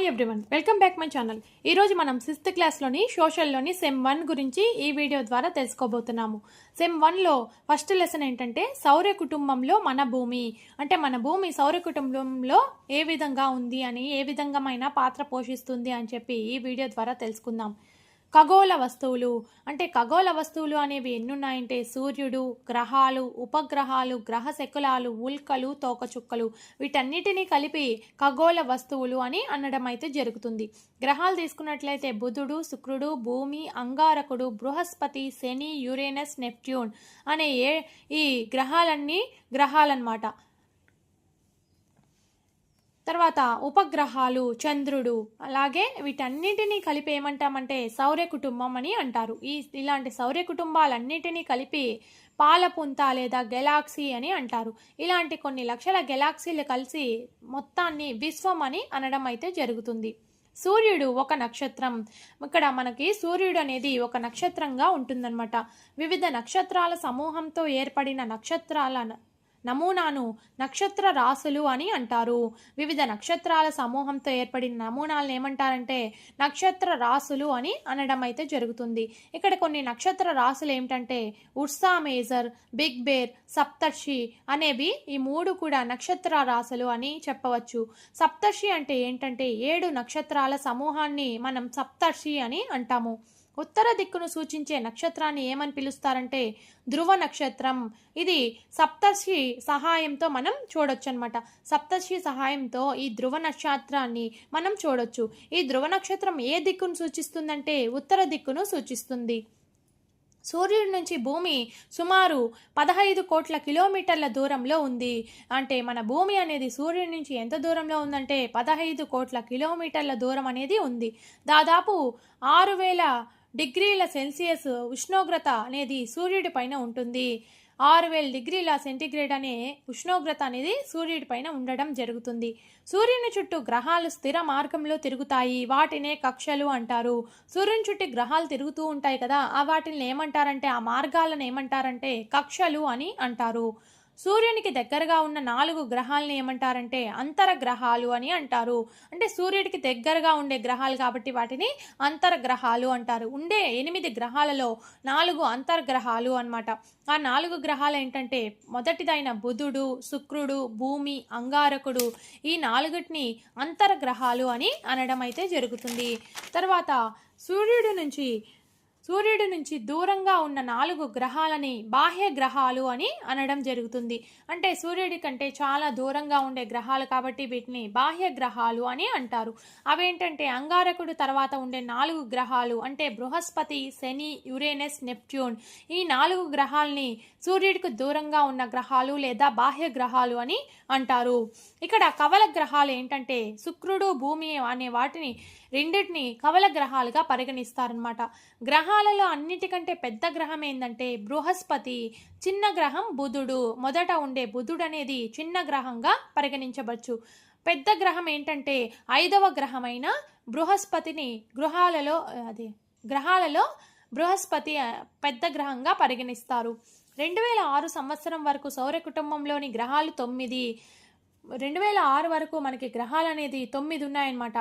Hi everyone, welcome back my channel. ఈరోజు మనం 6th క్లాస్లోని సోషల్లోని sem 1 గురించి ఈ వీడియో ద్వారా తెలుసుకోబోతున్నాము. సెమ్ 1లో ఫస్ట్ లెసన్ ఏంటంటే సౌర కుటుంబంలో మన భూమి. అంటే మన భూమి సౌర కుటుంబంలో ఏ విధంగా ఉంది అని, ఏ విధంగామైన పాత్ర పోషిస్తుంది అని చెప్పి ఈ వీడియో ద్వారా తెలుసుకుందాం. ఖగోళ వస్తువులు అంటే ఖగోళ వస్తువులు అనేవి ఎన్నున్నాయంటే సూర్యుడు, గ్రహాలు, ఉపగ్రహాలు, గ్రహ శకులాలు, ఉల్కలు, తోకచుక్కలు వీటన్నిటినీ కలిపి ఖగోళ వస్తువులు అని అనడం అయితే జరుగుతుంది. గ్రహాలు తీసుకున్నట్లయితే బుధుడు, శుక్రుడు, భూమి, అంగారకుడు, బృహస్పతి, శని, యురేనస్, నెప్ట్యూన్ అనే ఈ గ్రహాలన్నమాట. తర్వాత ఉపగ్రహాలు, చంద్రుడు, అలాగే వీటన్నిటినీ కలిపి ఏమంటామంటే సౌర కుటుంబం అని అంటారు. ఇలాంటి సౌర కుటుంబాలన్నిటినీ కలిపి పాలపుంత లేదా గెలాక్సీ అని అంటారు. ఇలాంటి కొన్ని లక్షల గెలాక్సీలు కలిసి మొత్తాన్ని విశ్వం అని అనడం అయితే జరుగుతుంది. సూర్యుడు ఒక నక్షత్రం. ఇక్కడ మనకి సూర్యుడు అనేది ఒక నక్షత్రంగా ఉంటుందన్నమాట. వివిధ నక్షత్రాల సమూహంతో ఏర్పడిన నక్షత్రాల నమూనాను నక్షత్ర రాసులు అని అంటారు. వివిధ నక్షత్రాల సమూహంతో ఏర్పడిన నమూనాలను ఏమంటారంటే నక్షత్ర రాసులు అని అనడం అయితే జరుగుతుంది. ఇక్కడ కొన్ని నక్షత్ర రాసులు ఏమిటంటే ఉర్సా మేజర్, బిగ్ బేర్, సప్తర్షి అనేవి ఈ మూడు కూడా నక్షత్ర రాసులు అని చెప్పవచ్చు. సప్తర్షి అంటే ఏంటంటే 7 నక్షత్రాల సమూహాన్ని మనం సప్తర్షి అని అంటాము. ఉత్తర దిక్కును సూచించే నక్షత్రాన్ని ఏమని పిలుస్తారంటే ధ్రువ నక్షత్రం. ఇది సప్తర్షి సహాయంతో మనం చూడొచ్చు అనమాట. సప్తర్షి సహాయంతో ఈ ధ్రువ నక్షత్రాన్ని మనం చూడొచ్చు. ఈ ధ్రువ నక్షత్రం ఏ దిక్కును సూచిస్తుందంటే ఉత్తర దిక్కును సూచిస్తుంది. సూర్యుడి నుంచి భూమి సుమారు 15 కోట్ల కిలోమీటర్ల దూరంలో ఉంది. అంటే మన భూమి అనేది సూర్యుడి నుంచి ఎంత దూరంలో ఉందంటే 15 కోట్ల కిలోమీటర్ల దూరం అనేది ఉంది. దాదాపు 6000 డిగ్రీల సెల్సియస్ ఉష్ణోగ్రత అనేది సూర్యుడి పైన ఉంటుంది. 6000 డిగ్రీల సెంటీగ్రేడ్ అనే ఉష్ణోగ్రత అనేది సూర్యుడి పైన ఉండడం జరుగుతుంది. సూర్యుని చుట్టూ గ్రహాలు స్థిర మార్గంలో తిరుగుతాయి. వాటినే కక్షలు అంటారు. సూర్యుని చుట్టూ గ్రహాలు తిరుగుతూ ఉంటాయి కదా, వాటిని ఏమంటారంటే ఆ మార్గాలను ఏమంటారంటే కక్షలు అని అంటారు. సూర్యునికి దగ్గరగా ఉన్న 4 గ్రహాలను ఏమంటారంటే అంతరగ్రహాలు అని అంటారు. అంటే సూర్యుడికి దగ్గరగా ఉండే గ్రహాలు కాబట్టి వాటిని అంతర్గ్రహాలు అంటారు. ఉండే 8 గ్రహాలలో 4 అంతర్గ్రహాలు అన్నమాట. ఆ 4 గ్రహాలు ఏంటంటే మొదటిదైన బుధుడు, శుక్రుడు, భూమి, అంగారకుడు. ఈ 4టిని అంతర్గ్రహాలు అని అనడం అయితే జరుగుతుంది. తర్వాత సూర్యుడి నుంచి దూరంగా ఉన్న 4 గ్రహాలని బాహ్య గ్రహాలు అని అనడం జరుగుతుంది. అంటే సూర్యుడి కంటే చాలా దూరంగా ఉండే గ్రహాలు కాబట్టి వీటిని బాహ్య గ్రహాలు అని అంటారు. అవేంటంటే అంగారకుడు తర్వాత ఉండే 4 గ్రహాలు అంటే బృహస్పతి, శని, యురేనస్, నెప్ట్యూన్. ఈ 4 గ్రహాలని సూర్యుడికి దూరంగా ఉన్న గ్రహాలు లేదా బాహ్య గ్రహాలు అని అంటారు. ఇక్కడ కవల గ్రహాలు ఏంటంటే శుక్రుడు, భూమి అనే వాటిని రెండింటిని కవల గ్రహాలుగా పరిగణిస్తారనమాట. గ్రహాలలో అన్నిటికంటే పెద్ద గ్రహం ఏంటంటే బృహస్పతి. చిన్న గ్రహం బుధుడు. మొదట ఉండే బుధుడు అనేది చిన్న గ్రహంగా పరిగణించవచ్చు. పెద్ద గ్రహం ఏంటంటే 5వ గ్రహమైన బృహస్పతిని గ్రహాలలో బృహస్పతి పెద్ద గ్రహంగా పరిగణిస్తారు. 2006 సంవత్సరం వరకు సౌర కుటుంబంలోని గ్రహాలు 9. 2006 వరకు మనకి గ్రహాలు అనేది 9 ఉన్నాయన్నమాట.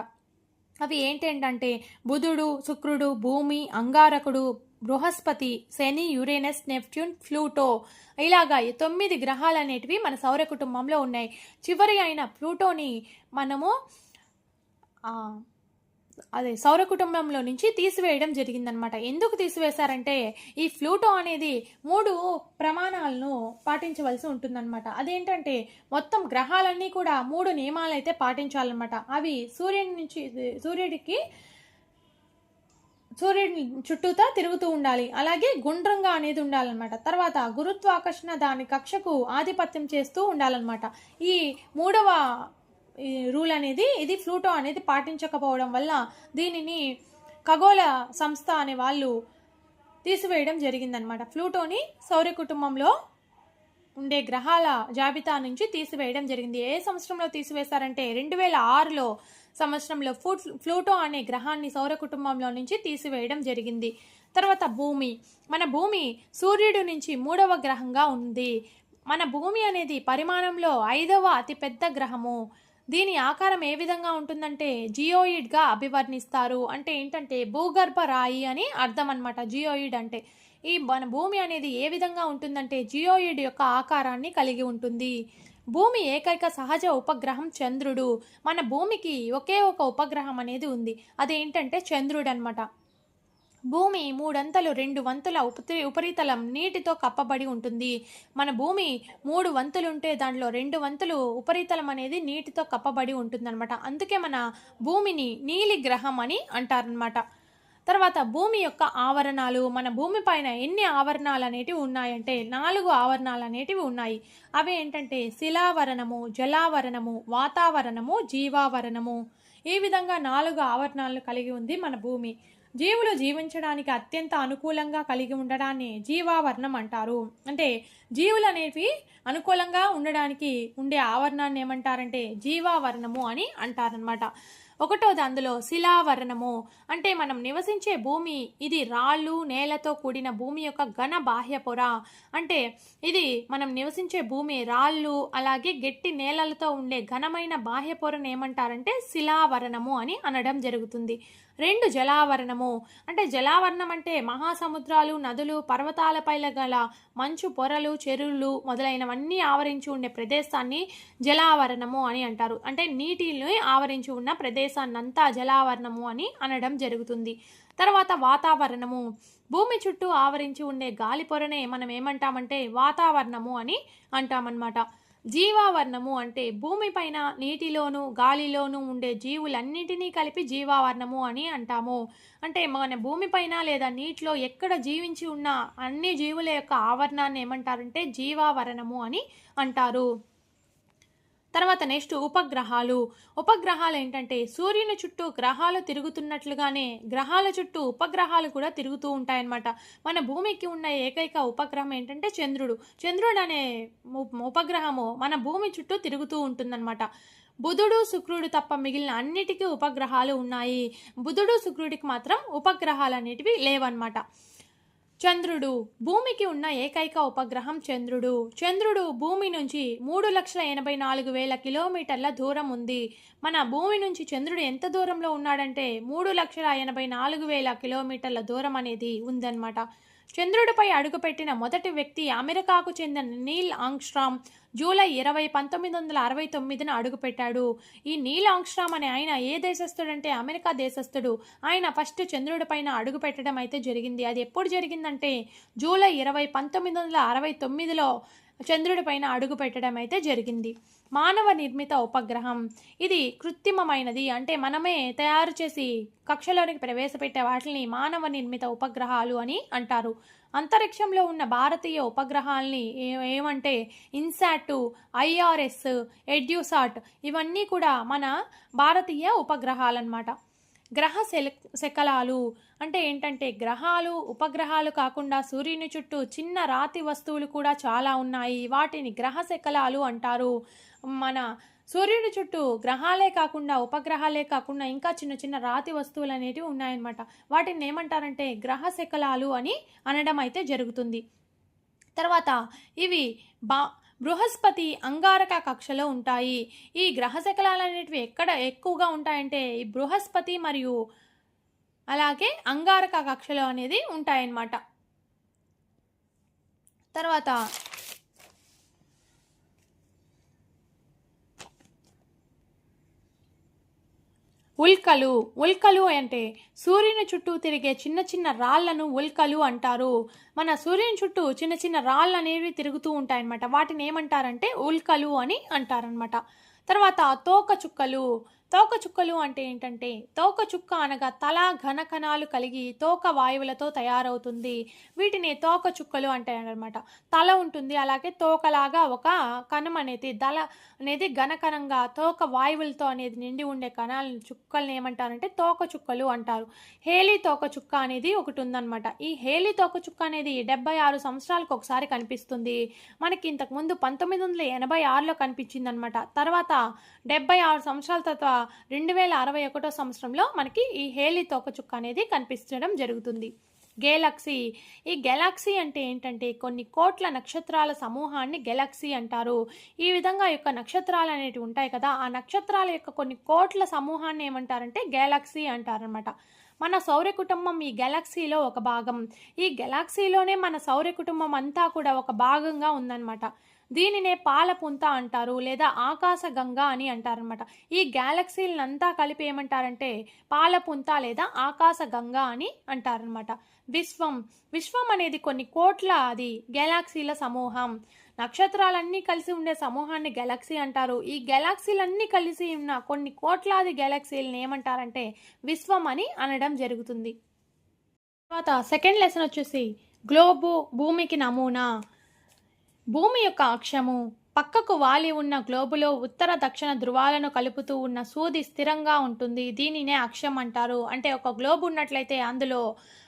అవి ఏంటంటే బుధుడు, శుక్రుడు, భూమి, అంగారకుడు, బృహస్పతి, శని, యురేనస్, నెప్ట్యూన్, ప్లూటో. ఇలాగా 9 గ్రహాలు అనేటివి మన సౌర కుటుంబంలో ఉన్నాయి. చివరి అయిన ప్లూటోని మనము సౌర కుటుంబంలో నుంచి తీసివేయడం జరిగిందనమాట. ఎందుకు తీసివేశారంటే ఈ ప్లూటో అనేది 3 ప్రమాణాలను పాటించవలసి ఉంటుందన్నమాట. అదేంటంటే మొత్తం గ్రహాలన్నీ కూడా 3 నియమాలు అయితే పాటించాలన్నమాట. అవి సూర్యుడి చుట్టూతా తిరుగుతూ ఉండాలి. అలాగే గుండ్రంగా అనేది ఉండాలన్నమాట. తర్వాత గురుత్వాకర్షణ దాని కక్షకు ఆధిపత్యం చేస్తూ ఉండాలన్నమాట. ఈ 3వ రూల్ అనేది ఇది ప్లూటో అనేది పాటించకపోవడం వల్ల దీనిని ఖగోళ సంస్థ అనే వాళ్ళు తీసివేయడం జరిగిందనమాట. ప్లూటోని సౌర కుటుంబంలో ఉండే గ్రహాల జాబితా నుంచి తీసివేయడం జరిగింది. ఏ సంవత్సరంలో తీసివేశారంటే 2006లో సంవత్సరంలో ప్లూటో అనే గ్రహాన్ని సౌర కుటుంబంలో నుంచి తీసివేయడం జరిగింది. తర్వాత భూమి. మన భూమి సూర్యుడి నుంచి 3వ గ్రహంగా ఉంది. మన భూమి అనేది పరిమాణంలో 5వ అతిపెద్ద గ్రహము. దీని ఆకారం ఏ విధంగా ఉంటుందంటే జియోయిడ్గా అభివర్ణిస్తారు. అంటే ఏంటంటే భూగర్భ రాయి అని అర్థం అనమాట జియోయిడ్ అంటే. ఈ మన భూమి అనేది ఏ విధంగా ఉంటుందంటే జియోయిడ్ యొక్క ఆకారాన్ని కలిగి ఉంటుంది. భూమి ఏకైక సహజ ఉపగ్రహం చంద్రుడు. మన భూమికి ఒకే ఒక ఉపగ్రహం అనేది ఉంది, అదేంటంటే చంద్రుడు అనమాట. భూమి మూడంతలు 2 వంతుల ఉపరితలం నీటితో కప్పబడి ఉంటుంది. మన భూమి 3 వంతులుంటే దాంట్లో 2 వంతులు ఉపరితలం అనేది నీటితో కప్పబడి ఉంటుందన్నమాట. అందుకే మన భూమిని నీలి గ్రహం అని అంటారనమాట. తర్వాత భూమి యొక్క ఆవరణాలు. మన భూమి పైన ఎన్ని ఆవరణాలు అనేటివి ఉన్నాయంటే 4 ఆవరణాలు అనేటివి ఉన్నాయి. అవి ఏంటంటే శిలావరణము, జలావరణము, వాతావరణము, జీవావరణము. ఈ విధంగా 4 ఆవరణాలను కలిగి ఉంది మన భూమి. జీవులు జీవించడానికి అత్యంత అనుకూలంగా కలిగి ఉండడాన్ని జీవావరణం అంటారు. అంటే జీవులు అనేవి అనుకూలంగా ఉండడానికి ఉండే ఆవరణాన్ని ఏమంటారంటే జీవావరణము అని అంటారనమాట. ఒకటోది అందులో శిలావరణము. అంటే మనం నివసించే భూమి ఇది రాళ్ళు నేలతో కూడిన భూమి యొక్క ఘన బాహ్య పొర. అంటే ఇది మనం నివసించే భూమి రాళ్ళు అలాగే గట్టి నేలలతో ఉండే ఘనమైన బాహ్య పొరను ఏమంటారంటే శిలావరణము అని అనడం జరుగుతుంది. 2 జలావరణము. అంటే జలావరణం అంటే మహాసముద్రాలు నదులు పర్వతాలపై గల మంచు పొరలు చెరువులు మొదలైనవన్నీ ఆవరించి ఉండే ప్రదేశాన్ని జలావరణము అని అంటారు. అంటే నీటిని ఆవరించి ఉన్న ప్రదేశాన్నంతా జలావరణము అని అనడం జరుగుతుంది. తర్వాత వాతావరణము. భూమి చుట్టూ ఆవరించి ఉండే గాలి పొరనే మనం ఏమంటామంటే వాతావరణము అని అంటామన్నమాట. జీవావరణము అంటే భూమిపైన నీటిలోను గాలిలోను ఉండే జీవులన్నింటినీ కలిపి జీవావరణము అని అంటాము. అంటే మన భూమిపైన లేదా నీటిలో ఎక్కడ జీవించి ఉన్న అన్ని జీవుల యొక్క ఆవరణాన్ని ఏమంటారంటే జీవావరణము అని అంటారు. తర్వాత నెక్స్ట్ ఉపగ్రహాలు. ఉపగ్రహాలు ఏంటంటే సూర్యుని చుట్టూ గ్రహాలు తిరుగుతున్నట్లుగానే గ్రహాల చుట్టూ ఉపగ్రహాలు కూడా తిరుగుతూ ఉంటాయన్నమాట. మన భూమికి ఉన్న ఏకైక ఉపగ్రహం ఏంటంటే చంద్రుడు. చంద్రుడు అనే ఉపగ్రహము మన భూమి చుట్టూ తిరుగుతూ ఉంటుందన్నమాట. బుధుడు శుక్రుడు తప్ప మిగిలిన అన్నిటికీ ఉపగ్రహాలు ఉన్నాయి. బుధుడు శుక్రుడికి మాత్రం ఉపగ్రహాలు అనేటివి లేవన్నమాట. చంద్రుడు. భూమికి ఉన్న ఏకైక ఉపగ్రహం చంద్రుడు. చంద్రుడు భూమి నుంచి 3,84,000 కిలోమీటర్ల దూరం ఉంది. మన భూమి నుంచి చంద్రుడు ఎంత దూరంలో ఉన్నాడంటే 3,84,000 కిలోమీటర్ల దూరం అనేది ఉందన్నమాట. చంద్రుడిపై అడుగుపెట్టిన మొదటి వ్యక్తి అమెరికాకు చెందిన నీల్ ఆర్మ్స్ట్రాంగ్ జూలై 20, 1969 అడుగుపెట్టాడు. ఈ నీల్ ఆర్మ్స్ట్రాంగ్ అనే ఆయన ఏ దేశస్థుడంటే అమెరికా దేశస్థుడు. ఆయన ఫస్ట్ చంద్రుడి పైన అడుగు పెట్టడం అయితే జరిగింది. అది ఎప్పుడు జరిగిందంటే జూలై 20, 1969లో చంద్రుడి పైన అడుగు పెట్టడం అయితే జరిగింది. మానవ నిర్మిత ఉపగ్రహం. ఇది కృత్రిమమైనది. అంటే మనమే తయారు చేసి కక్షలోనికి ప్రవేశపెట్టే వాటిని మానవ నిర్మిత ఉపగ్రహాలు అని అంటారు. అంతరిక్షంలో ఉన్న భారతీయ ఉపగ్రహాలని ఏమంటే ఇన్సాట్, IRS, ఎడ్యూసాట్ ఇవన్నీ కూడా మన భారతీయ ఉపగ్రహాలన్నమాట. గ్రహ శకలాలు అంటే ఏంటంటే గ్రహాలు ఉపగ్రహాలు కాకుండా సూర్యుని చుట్టూ చిన్న రాతి వస్తువులు కూడా చాలా ఉన్నాయి. వాటిని గ్రహ శకలాలు అంటారు. మన సూర్యుడి చుట్టూ గ్రహాలే కాకుండా ఉపగ్రహాలే కాకుండా ఇంకా చిన్న చిన్న రాతి వస్తువులు అనేటివి ఉన్నాయన్నమాట. వాటిని ఏమంటారంటే గ్రహ శకలాలు అని అనడం అయితే జరుగుతుంది. తర్వాత ఇవి బృహస్పతి అంగారక కక్షలో ఉంటాయి. ఈ గ్రహ శకలాలు అనేటివి ఎక్కడ ఎక్కువగా ఉంటాయంటే ఈ బృహస్పతి మరియు అలాగే అంగారక కక్షలో అనేది ఉంటాయన్నమాట. తర్వాత ఉల్కలు. ఉల్కలు అంటే సూర్యుని చుట్టూ తిరిగే చిన్న చిన్న రాళ్లను ఉల్కలు అంటారు. మన సూర్యుని చుట్టూ చిన్న చిన్న రాళ్ళు అనేవి తిరుగుతూ ఉంటాయన్నమాట. వాటిని ఏమంటారంటే ఉల్కలు అని అంటారనమాట. తర్వాత తోకచుక్కలు. తోకచుక్కలు అంటే ఏంటంటే తోకచుక్క అనగా తల ఘన కణాలు కలిగి తోక వాయువులతో తయారవుతుంది. వీటిని తోకచుక్కలు అంటారనమాట. తల ఉంటుంది, అలాగే తోకలాగా ఒక కణం అనేది దళ అనేది ఘనకణంగా తోక వాయువులతో అనేది నిండి ఉండే కణాలను చుక్కల్ని ఏమంటారంటే తోకచుక్కలు అంటారు. హేలీ తోకచుక్క అనేది ఒకటి ఉందన్నమాట. ఈ హేలీ తోకచుక్క అనేది 76 సంవత్సరాలకు ఒకసారి కనిపిస్తుంది. మనకి ఇంతకుముందు 1986లో కనిపించింది అనమాట. తర్వాత 76 సంవత్సరాల తర్వాత 2061 సంవత్సరంలో మనకి ఈ హేలీ తోకచుక్క అనేది కనిపించడం జరుగుతుంది. గెలాక్సీ. ఈ గెలాక్సీ అంటే ఏంటంటే కొన్ని కోట్ల నక్షత్రాల సమూహాన్ని గెలాక్సీ అంటారు. ఈ విధంగా యొక్క నక్షత్రాలు అనేటివి ఉంటాయి కదా, ఆ నక్షత్రాల యొక్క కొన్ని కోట్ల సమూహాన్ని ఏమంటారంటే గెలాక్సీ అంటారనమాట. మన సౌర కుటుంబం ఈ గెలాక్సీలో ఒక భాగం. ఈ గెలాక్సీలోనే మన సౌర కుటుంబం అంతా కూడా ఒక భాగంగా ఉందన్నమాట. దీనినే పాలపుంత అంటారు లేదా ఆకాశ గంగా అని అంటారనమాట. ఈ గ్యాలక్సీలంతా కలిపి ఏమంటారంటే పాలపుంత లేదా ఆకాశ గంగా అని అంటారనమాట. విశ్వం. విశ్వం అనేది కొన్ని కోట్ల అది గెలాక్సీల సమూహం. నక్షత్రాలన్నీ కలిసి ఉండే సమూహాన్ని గెలాక్సీ అంటారు. ఈ గెలాక్సీలన్నీ కలిసి ఉన్న కొన్ని కోట్లాది గెలాక్సీలను ఏమంటారంటే విశ్వం అని అనడం జరుగుతుంది. తర్వాత సెకండ్ లెసన్ వచ్చేసి గ్లోబు, భూమికి నమూనా. భూమి యొక్క అక్షము. పక్కకు వాలి ఉన్న గ్లోబులో ఉత్తర దక్షిణ ధృవాలను కలుపుతూ ఉన్న సూది స్థిరంగా ఉంటుంది. దీనినే అక్షం అంటారు. అంటే ఒక గ్లోబ్ ఉన్నట్లయితే అందులో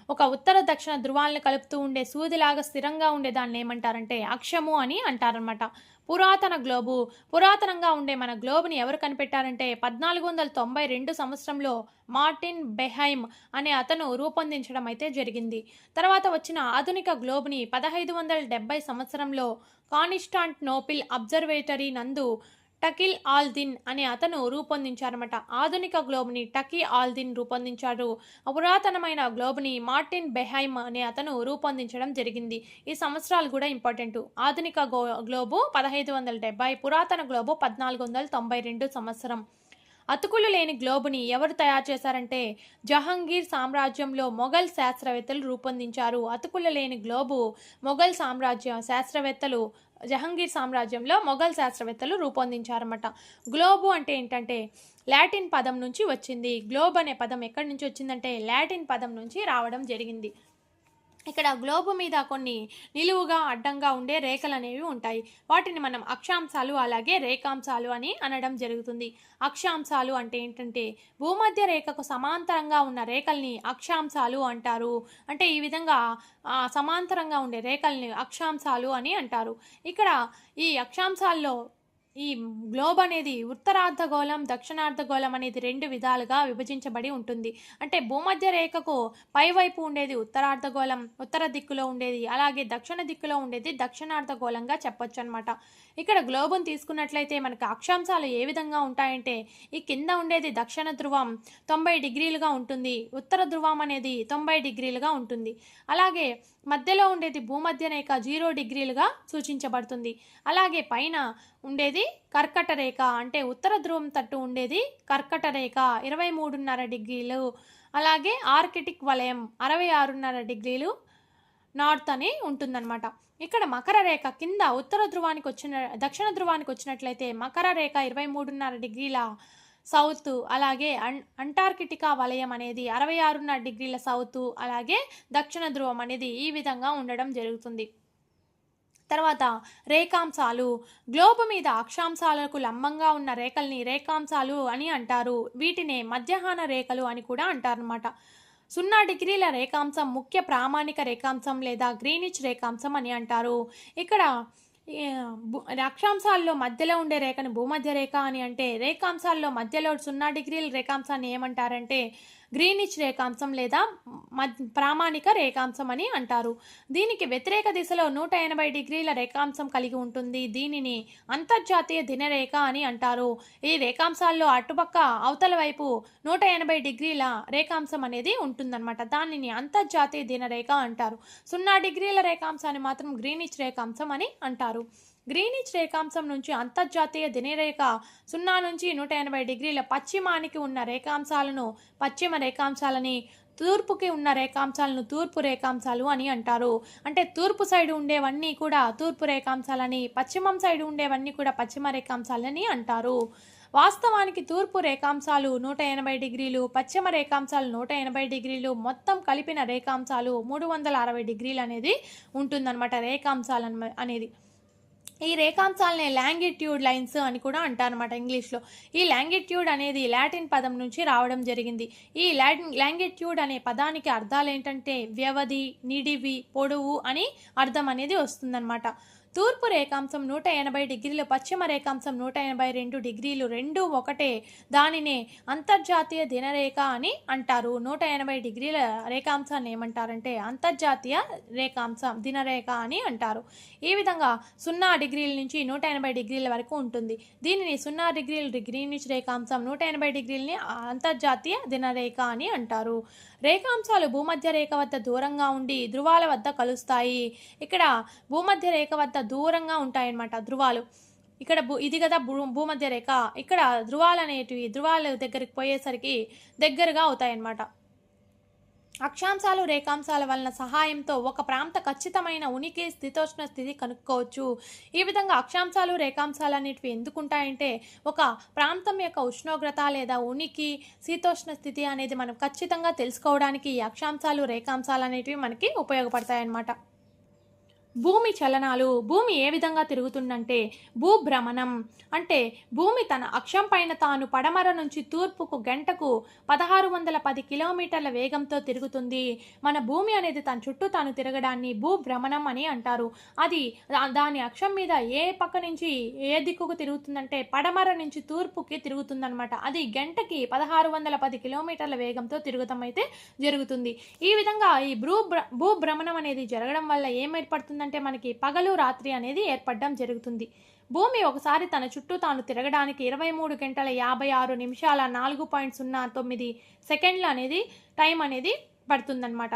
ఒక ఉత్తర దక్షిణ ధృవాలను కలుపుతూ ఉండే సూదిలాగా స్థిరంగా ఉండే దాన్ని ఏమంటారంటే అక్షము అని అంటారనమాట. పురాతన గ్లోబు. పురాతనంగా ఉండే మన గ్లోబుని ఎవరు కనిపెట్టారంటే 1492 సంవత్సరంలో మార్టిన్ బెహైమ్ అనే అతను రూపొందించడం అయితే జరిగింది. తర్వాత వచ్చిన ఆధునిక గ్లోబుని 1570 సంవత్సరంలో కాన్స్టాంటినోపిల్ అబ్జర్వేటరీ నందు టకిల్ ఆల్దిన్ అనే అతను రూపొందించారన్నమాట. ఆధునిక గ్లోబ్ని టకీ ఆల్దిన్ రూపొందించారు. పురాతనమైన గ్లోబ్ని మార్టిన్ బెహైమ్ అనే అతను రూపొందించడం జరిగింది. ఈ సంవత్సరాలు కూడా ఇంపార్టెంట్. ఆధునిక గ్లోబు 1570, పురాతన గ్లోబు 1492 సంవత్సరం. అతుకులు లేని గ్లోబుని ఎవరు తయారు చేశారంటే జహంగీర్ సామ్రాజ్యంలో మొఘల్ శాస్త్రవేత్తలు రూపొందించారు. అతుకులు లేని గ్లోబు మొఘల్ శాస్త్రవేత్తలు జహంగీర్ సామ్రాజ్యంలో మొఘల్ శాస్త్రవేత్తలు రూపొందించారన్నమాట. గ్లోబు అంటే ఏంటంటే లాటిన్ పదం నుంచి వచ్చింది. గ్లోబ్ అనే పదం ఎక్కడి నుంచి వచ్చిందంటే లాటిన్ పదం నుంచి రావడం జరిగింది. ఇక్కడ గ్లోబు మీద కొన్ని నిలువుగా అడ్డంగా ఉండే రేఖలు అనేవి ఉంటాయి. వాటిని మనం అక్షాంశాలు అలాగే రేఖాంశాలు అని అనడం జరుగుతుంది. అక్షాంశాలు అంటే ఏంటంటే భూమధ్య రేఖకు సమాంతరంగా ఉన్న రేఖల్ని అక్షాంశాలు అంటారు. అంటే ఈ విధంగా సమాంతరంగా ఉండే రేఖల్ని అక్షాంశాలు అని అంటారు. ఇక్కడ ఈ అక్షాంశాల్లో ఈ గ్లోబ్ అనేది ఉత్తరార్ధగోళం, దక్షిణార్ధగోళం అనేది 2 విధాలుగా విభజించబడి ఉంటుంది. అంటే భూమధ్య రేఖకు పైవైపు ఉండేది ఉత్తరార్ధగోళం, ఉత్తర దిక్కులో ఉండేది, అలాగే దక్షిణ దిక్కులో ఉండేది దక్షిణార్ధగోళంగా చెప్పొచ్చు అనమాట. ఇక్కడ గ్లోబును తీసుకున్నట్లయితే మనకు అక్షాంశాలు ఏ విధంగా ఉంటాయంటే ఈ కింద ఉండేది దక్షిణ ధ్రువం 90 డిగ్రీలుగా ఉంటుంది, ఉత్తర ధ్రువం అనేది 90 డిగ్రీలుగా ఉంటుంది. అలాగే మధ్యలో ఉండేది భూమధ్య రేఖ 0 డిగ్రీలుగా సూచించబడుతుంది. అలాగే పైన ఉండేది కర్కట రేఖ, అంటే ఉత్తర ధ్రువం తట్టు ఉండేది కర్కట రేఖ 23.5 డిగ్రీలు. అలాగే ఆర్కిటిక్ వలయం 66.5 డిగ్రీలు నార్త్ అని ఉంటుందన్నమాట. ఇక్కడ మకర రేఖ కింద ఉత్తర ధ్రువానికి దక్షిణ ధ్రువానికి వచ్చినట్లయితే మకర రేఖ 23.5 డిగ్రీల సౌత్, అలాగే అంటార్కిటికా వలయం అనేది 66.5 డిగ్రీల సౌత్, అలాగే దక్షిణ ధ్రువం అనేది ఈ విధంగా ఉండడం జరుగుతుంది. తర్వాత రేఖాంశాలు. గ్లోబ్ మీద అక్షాంశాలకు లంబంగా ఉన్న రేఖల్ని రేఖాంశాలు అని అంటారు. వీటినే మధ్యాహ్న రేఖలు అని కూడా అంటారన్నమాట. 0 డిగ్రీల రేఖాంశం ముఖ్య ప్రామాణిక రేఖాంశం లేదా గ్రీనిచ్ రేఖాంశం అని అంటారు. ఇక్కడ అక్షాంశాల్లో మధ్యలో ఉండే రేఖని భూమధ్య రేఖ అని అంటే, రేఖాంశాల్లో మధ్యలో 0 డిగ్రీల రేఖాంశాన్ని ఏమంటారంటే గ్రీనిచ్ రేఖాంశం లేదా ప్రామాణిక రేఖాంశం అని అంటారు. దీనికి వ్యతిరేక దిశలో 180 డిగ్రీల రేఖాంశం కలిగి ఉంటుంది. దీనిని అంతర్జాతీయ దినరేఖ అని అంటారు. ఈ రేఖాంశాల్లో అటుపక్క అవతల వైపు 180 డిగ్రీల రేఖాంశం అనేది ఉంటుందన్నమాట. దానిని అంతర్జాతీయ దినరేఖ అంటారు. 0 డిగ్రీల రేఖాంశాన్ని మాత్రం గ్రీనిచ్ రేఖాంశం అని అంటారు. గ్రీనిచ్ రేఖాంశం నుంచి అంతర్జాతీయ దినరేఖ 0 నుంచి 180 డిగ్రీల పశ్చిమానికి ఉన్న రేఖాంశాలను పశ్చిమ రేఖాంశాలని, తూర్పుకి ఉన్న రేఖాంశాలను తూర్పు రేఖాంశాలు అని అంటారు. అంటే తూర్పు సైడ్ ఉండేవన్నీ కూడా తూర్పు రేఖాంశాలని, పశ్చిమం సైడ్ ఉండేవన్నీ కూడా పశ్చిమ రేఖాంశాలని అంటారు. వాస్తవానికి తూర్పు రేఖాంశాలు 180 డిగ్రీలు, పశ్చిమ రేఖాంశాలు 180 డిగ్రీలు, మొత్తం కలిపిన రేఖాంశాలు 360 డిగ్రీలు అనేది ఉంటుందన్నమాట రేఖాంశాలు అనేది. ఈ రేఖాంశాలనే లాంగిట్యూడ్ లైన్స్ అని కూడా అంటారన్నమాట ఇంగ్లీష్లో. ఈ లాంగిట్యూడ్ అనేది లాటిన్ పదం నుంచి రావడం జరిగింది. ఈ లాంగిట్యూడ్ అనే పదానికి అర్థాలు ఏంటంటే వ్యవధి, నిడివి, పొడవు అని అర్థం అనేది వస్తుందన్నమాట. తూర్పు రేఖాంశం 180 డిగ్రీలు, పశ్చిమ రేఖాంశం 182 డిగ్రీలు, రెండు ఒకటే. దానినే అంతర్జాతీయ దినరేఖ అని అంటారు. 180 డిగ్రీల రేఖాంశాన్ని ఏమంటారంటే అంతర్జాతీయ దినరేఖ అని అంటారు. ఈ విధంగా 0 డిగ్రీల నుంచి 180 డిగ్రీల వరకు ఉంటుంది. దీనిని 0 డిగ్రీల గ్రీనిచ్ రేఖాంశం, 180 డిగ్రీలని అంతర్జాతీయ దినరేఖ అని అంటారు. రేఖాంశాలు భూమధ్య రేఖ వద్ద దూరంగా ఉండి ధృవాల వద్ద కలుస్తాయి. ఇక్కడ భూమధ్య రేఖ వద్ద దూరంగా ఉంటాయన్నమాట ధృవాలు. ఇక్కడ ఇది కదా భూమధ్య రేఖ. ఇక్కడ ధృవాల దగ్గరికి పోయేసరికి దగ్గరగా అవుతాయన్నమాట. అక్షాంశాలు రేఖాంశాల వలన సహాయంతో ఒక ప్రాంత ఖచ్చితమైన ఉనికి స్థితోష్ణ స్థితి కనుక్కోవచ్చు. ఈ విధంగా అక్షాంశాలు రేఖాంశాలు అనేటివి ఎందుకుంటాయంటే ఒక ప్రాంతం యొక్క ఉష్ణోగ్రత లేదా ఉనికి శీతోష్ణ స్థితి అనేది మనం ఖచ్చితంగా తెలుసుకోవడానికి ఈ అక్షాంశాలు రేఖాంశాలు అనేటివి మనకి ఉపయోగపడతాయి అన్నమాట. భూమి చలనాలు. భూమి ఏ విధంగా తిరుగుతుందంటే భూభ్రమణం అంటే భూమి తన అక్షం పైన తాను పడమర నుంచి తూర్పుకు గంటకు 1610 కిలోమీటర్ల వేగంతో తిరుగుతుంది. మన భూమి అనేది తన చుట్టూ తాను తిరగడాన్ని భూభ్రమణం అని అంటారు. అది దాని అక్షం మీద ఏ పక్క నుంచి ఏ దిక్కుకు తిరుగుతుందంటే పడమర నుంచి తూర్పుకి తిరుగుతుందనమాట. అది గంటకి 1610 కిలోమీటర్ల వేగంతో తిరుగుతాం అయితే జరుగుతుంది. ఈ విధంగా ఈ భూభ్రమణం అనేది జరగడం వల్ల ఏం ఏర్పడుతుంది అంటే మనకి పగలు రాత్రి అనేది ఏర్పడడం జరుగుతుంది. భూమి ఒకసారి తన చుట్టూ తాను తిరగడానికి 23 గంటల 56 నిమిషాల 4.09 సెకండ్లు అనేది టైం అనేది పడుతుందన్నమాట.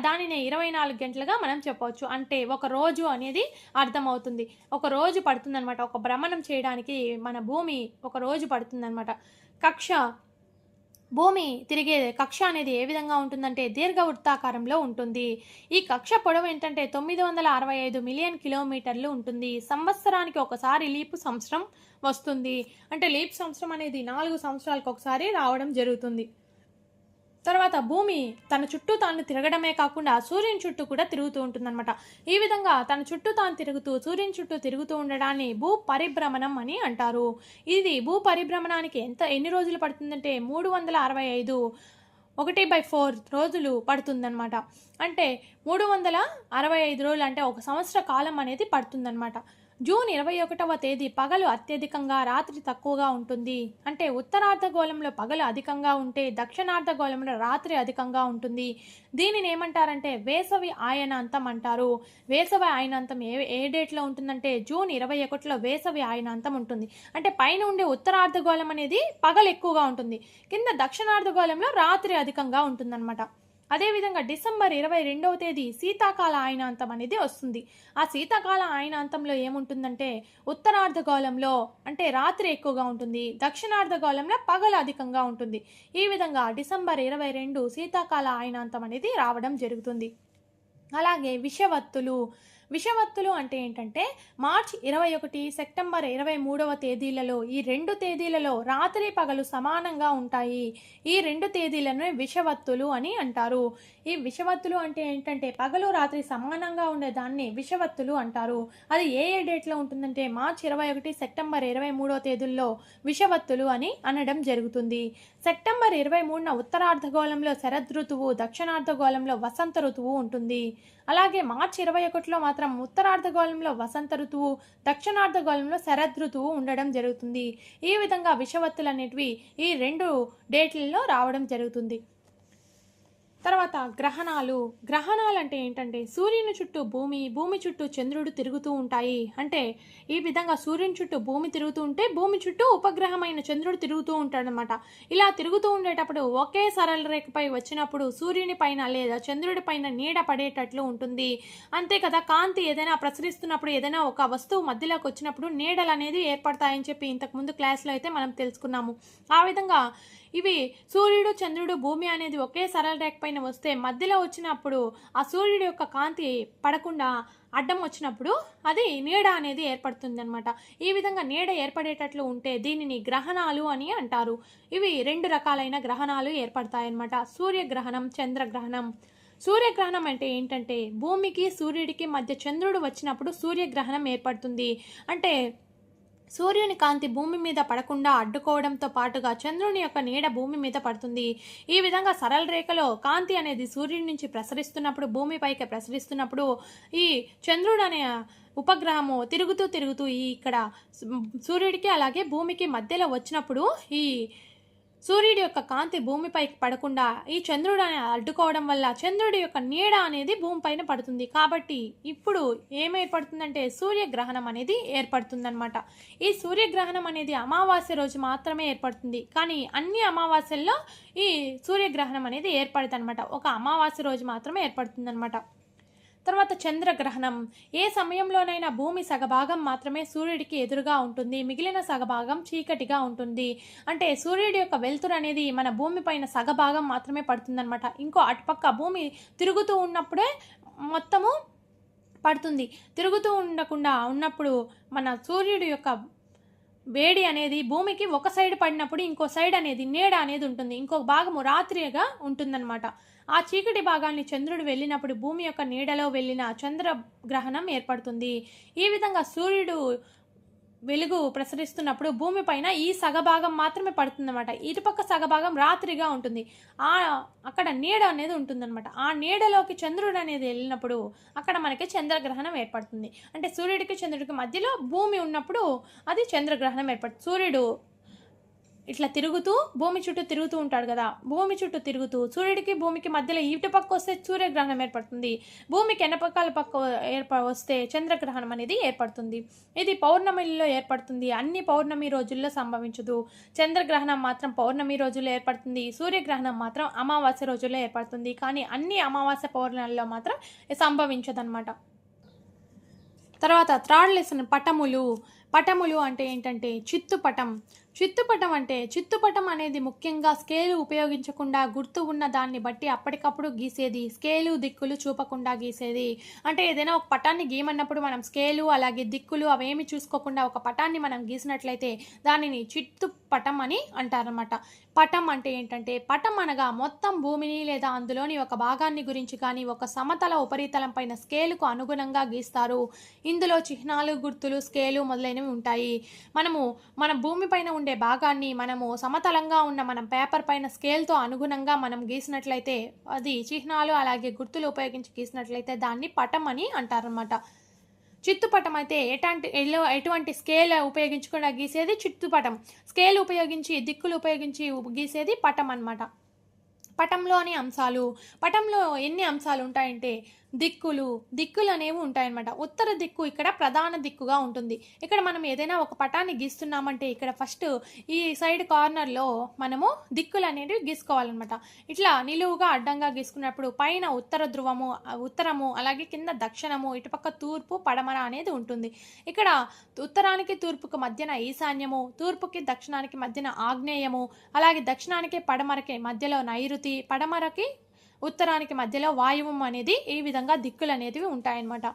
దానిని 24 గంటలుగా మనం చెప్పవచ్చు. అంటే ఒక రోజు అనేది అర్థమవుతుంది. ఒక రోజు పడుతుందన్నమాట. ఒక భ్రమణం చేయడానికి మన భూమి ఒక రోజు పడుతుందన్నమాట. భూమి తిరిగే కక్ష అనేది ఏ విధంగా ఉంటుందంటే దీర్ఘవృత్తాకారంలో ఉంటుంది. ఈ కక్ష పొడవు ఏంటంటే 965 మిలియన్ కిలోమీటర్లు ఉంటుంది. సంవత్సరానికి ఒకసారి లీపు సంవత్సరం వస్తుంది. అంటే లీప్ సంవత్సరం అనేది 4 సంవత్సరాలకు ఒకసారి రావడం జరుగుతుంది. తర్వాత భూమి తన చుట్టూ తాను తిరగడమే కాకుండా సూర్యుని చుట్టూ కూడా తిరుగుతూ ఉంటుందన్నమాట. ఈ విధంగా తన చుట్టూ తాను తిరుగుతూ సూర్యుని చుట్టూ తిరుగుతూ ఉండడాన్ని భూ పరిభ్రమణం అని అంటారు. ఇది భూ పరిభ్రమణానికి ఎన్ని రోజులు పడుతుందంటే 365 1/4 రోజులు పడుతుందన్నమాట. అంటే 365 రోజులు అంటే ఒక సంవత్సర కాలం అనేది పడుతుందన్నమాట. జూన్ 21వ తేదీ పగలు అత్యధికంగా రాత్రి తక్కువగా ఉంటుంది. అంటే ఉత్తరార్ధగోళంలో పగలు అధికంగా ఉంటే దక్షిణార్ధగోళంలో రాత్రి అధికంగా ఉంటుంది. దీనిని ఏమంటారంటే వేసవి ఆయనాంతం అంటారు. వేసవి ఆయనాంతం ఏ డేట్లో ఉంటుందంటే జూన్ 21లో వేసవి ఆయనాంతం ఉంటుంది. అంటే పైన ఉండే ఉత్తరార్ధగోళం అనేది పగలు ఎక్కువగా ఉంటుంది, కింద దక్షిణార్ధగోళంలో రాత్రి అధికంగా ఉంటుందన్నమాట. అదేవిధంగా డిసెంబర్ 22వ తేదీ శీతాకాల ఆయనాంతం అనేది వస్తుంది. ఆ శీతాకాల ఆయనాంతంలో ఏముంటుందంటే ఉత్తరార్ధగోళంలో అంటే రాత్రి ఎక్కువగా ఉంటుంది, దక్షిణార్ధగోళంలో పగలు అధికంగా ఉంటుంది. ఈ విధంగా డిసెంబర్ 22 శీతాకాల ఆయనాంతం అనేది రావడం జరుగుతుంది. అలాగే విషవత్తులు అంటే ఏంటంటే మార్చి 21 సెప్టెంబర్ 23వ తేదీలలో ఈ 2 తేదీలలో రాత్రి పగలు సమానంగా ఉంటాయి. ఈ 2 తేదీలను విషవత్తులు అని అంటారు. ఈ విషవత్తులు అంటే ఏంటంటే పగలు రాత్రి సమానంగా ఉండేదాన్ని విషవత్తులు అంటారు. అది ఏ డేట్లో ఉంటుందంటే మార్చి 21 సెప్టెంబర్ 23వ తేదీల్లో విషవత్తులు అని అనడం జరుగుతుంది. సెప్టెంబర్ 23న ఉత్తరార్ధగోళంలో శరదృతువు, దక్షిణార్ధగోళంలో వసంత ఋతువు ఉంటుంది. అలాగే మార్చి 21లో మాత్రం ఉత్తరార్ధగోళంలో వసంత ఋతువు, దక్షిణార్ధగోళంలో శరదృతువు ఉండడం జరుగుతుంది. ఈ విధంగా విషవత్తులు అనేటివి ఈ 2 డేట్లలో రావడం జరుగుతుంది. తర్వాత గ్రహణాలు అంటే ఏంటంటే సూర్యుని చుట్టూ భూమి చుట్టూ చంద్రుడు తిరుగుతూ ఉంటాయి. అంటే ఈ విధంగా సూర్యుని చుట్టూ భూమి తిరుగుతూ ఉంటే భూమి చుట్టూ ఉపగ్రహమైన చంద్రుడు తిరుగుతూ ఉంటాడనమాట. ఇలా తిరుగుతూ ఉండేటప్పుడు ఒకే సరళ రేఖపై వచ్చినప్పుడు సూర్యుని పైన లేదా చంద్రుడి పైన నీడ పడేటట్లు ఉంటుంది. అంతే కదా, కాంతి ఏదైనా ప్రసరిస్తున్నప్పుడు ఏదైనా ఒక వస్తువు మధ్యలోకి వచ్చినప్పుడు నీడలు అనేది ఏర్పడతాయని చెప్పి ఇంతకుముందు క్లాస్లో అయితే మనం తెలుసుకున్నాము. ఆ విధంగా ఇవి సూర్యుడు, చంద్రుడు, భూమి అనేది ఒకే సరళ రేఖ పైన వస్తే మధ్యలో వచ్చినప్పుడు ఆ సూర్యుడి యొక్క కాంతి పడకుండా అడ్డం వచ్చినప్పుడు అది నీడ అనేది ఏర్పడుతుంది అనమాట. ఈ విధంగా నీడ ఏర్పడేటట్లు ఉంటే దీనిని గ్రహణాలు అని అంటారు. ఇవి 2 రకాలైన గ్రహణాలు ఏర్పడతాయన్నమాట. సూర్యగ్రహణం, చంద్రగ్రహణం. సూర్యగ్రహణం అంటే ఏంటంటే భూమికి సూర్యుడికి మధ్య చంద్రుడు వచ్చినప్పుడు సూర్యగ్రహణం ఏర్పడుతుంది. అంటే సూర్యుని కాంతి భూమి మీద పడకుండా అడ్డుకోవడంతో పాటుగా చంద్రుని యొక్క నీడ భూమి మీద పడుతుంది. ఈ విధంగా సరళ రేఖలో కాంతి అనేది సూర్యుడి నుంచి ప్రసరిస్తున్నప్పుడు, భూమిపైకి ప్రసరిస్తున్నప్పుడు ఈ చంద్రుడు అనే ఉపగ్రహము తిరుగుతూ తిరుగుతూ ఇక్కడ సూర్యుడికి అలాగే భూమికి మధ్యలో వచ్చినప్పుడు ఈ సూర్యుడి యొక్క కాంతి భూమిపైకి పడకుండా ఈ చంద్రుడు అడ్డుకోవడం వల్ల చంద్రుడి యొక్క నీడ అనేది భూమిపైన పడుతుంది. కాబట్టి ఇప్పుడు ఏమేర్పడుతుందంటే సూర్యగ్రహణం అనేది ఏర్పడుతుందన్నమాట. ఈ సూర్యగ్రహణం అనేది అమావాస్య రోజు మాత్రమే ఏర్పడుతుంది. కానీ అన్ని అమావాస్యల్లో ఈ సూర్యగ్రహణం అనేది ఏర్పడుతుందన్నమాట. ఒక అమావాస్య రోజు మాత్రమే ఏర్పడుతుందన్నమాట. తర్వాత చంద్రగ్రహణం. ఏ సమయంలోనైనా భూమి సగభాగం మాత్రమే సూర్యుడికి ఎదురుగా ఉంటుంది, మిగిలిన సగభాగం చీకటిగా ఉంటుంది. అంటే సూర్యుడి యొక్క వెలుతురు అనేది మన భూమి పైన సగభాగం మాత్రమే పడుతుందన్నమాట. ఇంకో అటుపక్క భూమి తిరుగుతూ ఉన్నప్పుడే మొత్తము పడుతుంది. తిరుగుతూ ఉండకుండా ఉన్నప్పుడు మన సూర్యుడి యొక్క వేడి అనేది భూమికి ఒక సైడ్ పడినప్పుడు ఇంకో సైడ్ అనేది నీడ అనేది ఉంటుంది, ఇంకొక భాగము రాత్రిగా ఉంటుందన్నమాట. ఆ చీకటి భాగాన్ని చంద్రుడు వెళ్ళినప్పుడు భూమి యొక్క నీడలో వెళ్ళిన చంద్రగ్రహణం ఏర్పడుతుంది. ఈ విధంగా సూర్యుడు వెలుగు ప్రసరిస్తున్నప్పుడు భూమిపైన ఈ సగభాగం మాత్రమే పడుతుందన్నమాట. ఇటుపక్క సగభాగం రాత్రిగా ఉంటుంది. అక్కడ నీడ అనేది ఉంటుందన్నమాట. ఆ నీడలోకి చంద్రుడు అనేది వెళ్ళినప్పుడు అక్కడ మనకి చంద్రగ్రహణం ఏర్పడుతుంది. అంటే సూర్యుడికి చంద్రుడికి మధ్యలో భూమి ఉన్నప్పుడు అది చంద్రగ్రహణం ఏర్పడుతుంది. సూర్యుడు ఇట్లా తిరుగుతూ భూమి చుట్టూ తిరుగుతూ ఉంటాడు కదా, భూమి చుట్టూ తిరుగుతూ సూర్యుడికి భూమికి మధ్యలో ఇటు పక్క వస్తే సూర్యగ్రహణం ఏర్పడుతుంది, భూమికి ఎనపకాల పక్క వస్తే చంద్రగ్రహణం అనేది ఏర్పడుతుంది. ఇది పౌర్ణమిలో ఏర్పడుతుంది. అన్ని పౌర్ణమి రోజుల్లో సంభవించదు. చంద్రగ్రహణం మాత్రం పౌర్ణమి రోజుల్లో ఏర్పడుతుంది, సూర్యగ్రహణం మాత్రం అమావాస్య రోజుల్లో ఏర్పడుతుంది. కానీ అన్ని అమావాస్య పౌర్ణమిలో మాత్రం సంభవించదన్నమాట. తర్వాత థర్డ్ లెసన్ పటములు. పటములు అంటే ఏంటంటే చిత్తుపటం. చిత్తుపటం అంటే చిత్తుపటం అనేది ముఖ్యంగా స్కేలు ఉపయోగించకుండా గుర్తు ఉన్న దాన్ని బట్టి అప్పటికప్పుడు గీసేది, స్కేలు దిక్కులు చూపకుండా గీసేది. అంటే ఏదైనా ఒక పటాన్ని గీయమన్నప్పుడు మనం స్కేలు అలాగే దిక్కులు అవేమి చూసుకోకుండా ఒక పటాన్ని మనం గీసినట్లయితే దానిని చిత్తుపటం అని అంటారన్నమాట. పటం అంటే ఏంటంటే పటం అనగా మొత్తం భూమిని లేదా అందులోని ఒక భాగాన్ని గురించి కానీ ఒక సమతల ఉపరితలం పైన స్కేలుకు అనుగుణంగా గీస్తారు. ఇందులో చిహ్నాలు, గుర్తులు, స్కేలు మొదలైనవి ఉంటాయి. మనము మన భూమి పైన ఉండే భాగాన్ని మనము సమతలంగా ఉన్న మనం పేపర్ పైన స్కేల్తో అనుగుణంగా మనం గీసినట్లయితే అది చిహ్నాలు అలాగే గుర్తులు ఉపయోగించి గీసినట్లయితే దాన్ని పటం అని అంటారనమాట. చిత్తుపటం అయితే ఎటువంటి స్కేల్ ఉపయోగించకుండా గీసేది చిత్తుపటం, స్కేల్ ఉపయోగించి దిక్కులు ఉపయోగించి గీసేది పటం అన్నమాట. పటంలోని అంశాలు. పటంలో ఎన్ని అంశాలు ఉంటాయంటే దిక్కులు అనేవి ఉంటాయన్నమాట. ఉత్తర దిక్కు ఇక్కడ ప్రధాన దిక్కుగా ఉంటుంది. ఇక్కడ మనం ఏదైనా ఒక పటాన్ని గీస్తున్నామంటే ఇక్కడ ఫస్ట్ ఈ సైడ్ కార్నర్లో మనము దిక్కులు అనేవి గీసుకోవాలన్నమాట. ఇట్లా నిలువుగా అడ్డంగా గీసుకున్నప్పుడు పైన ఉత్తరము అలాగే కింద దక్షిణము, ఇటుపక్క తూర్పు, పడమర అనేది ఉంటుంది. ఇక్కడ ఉత్తరానికి తూర్పుకు మధ్యన ఈశాన్యము, తూర్పుకి దక్షిణానికి మధ్యన ఆగ్నేయము, అలాగే దక్షిణానికి పడమరకి మధ్యలో నైరుతి, పడమరకి ఉత్తరానికి మధ్యలో వాయువం అనేది ఈ విధంగా దిక్కులు అనేటివి ఉంటాయన్నమాట.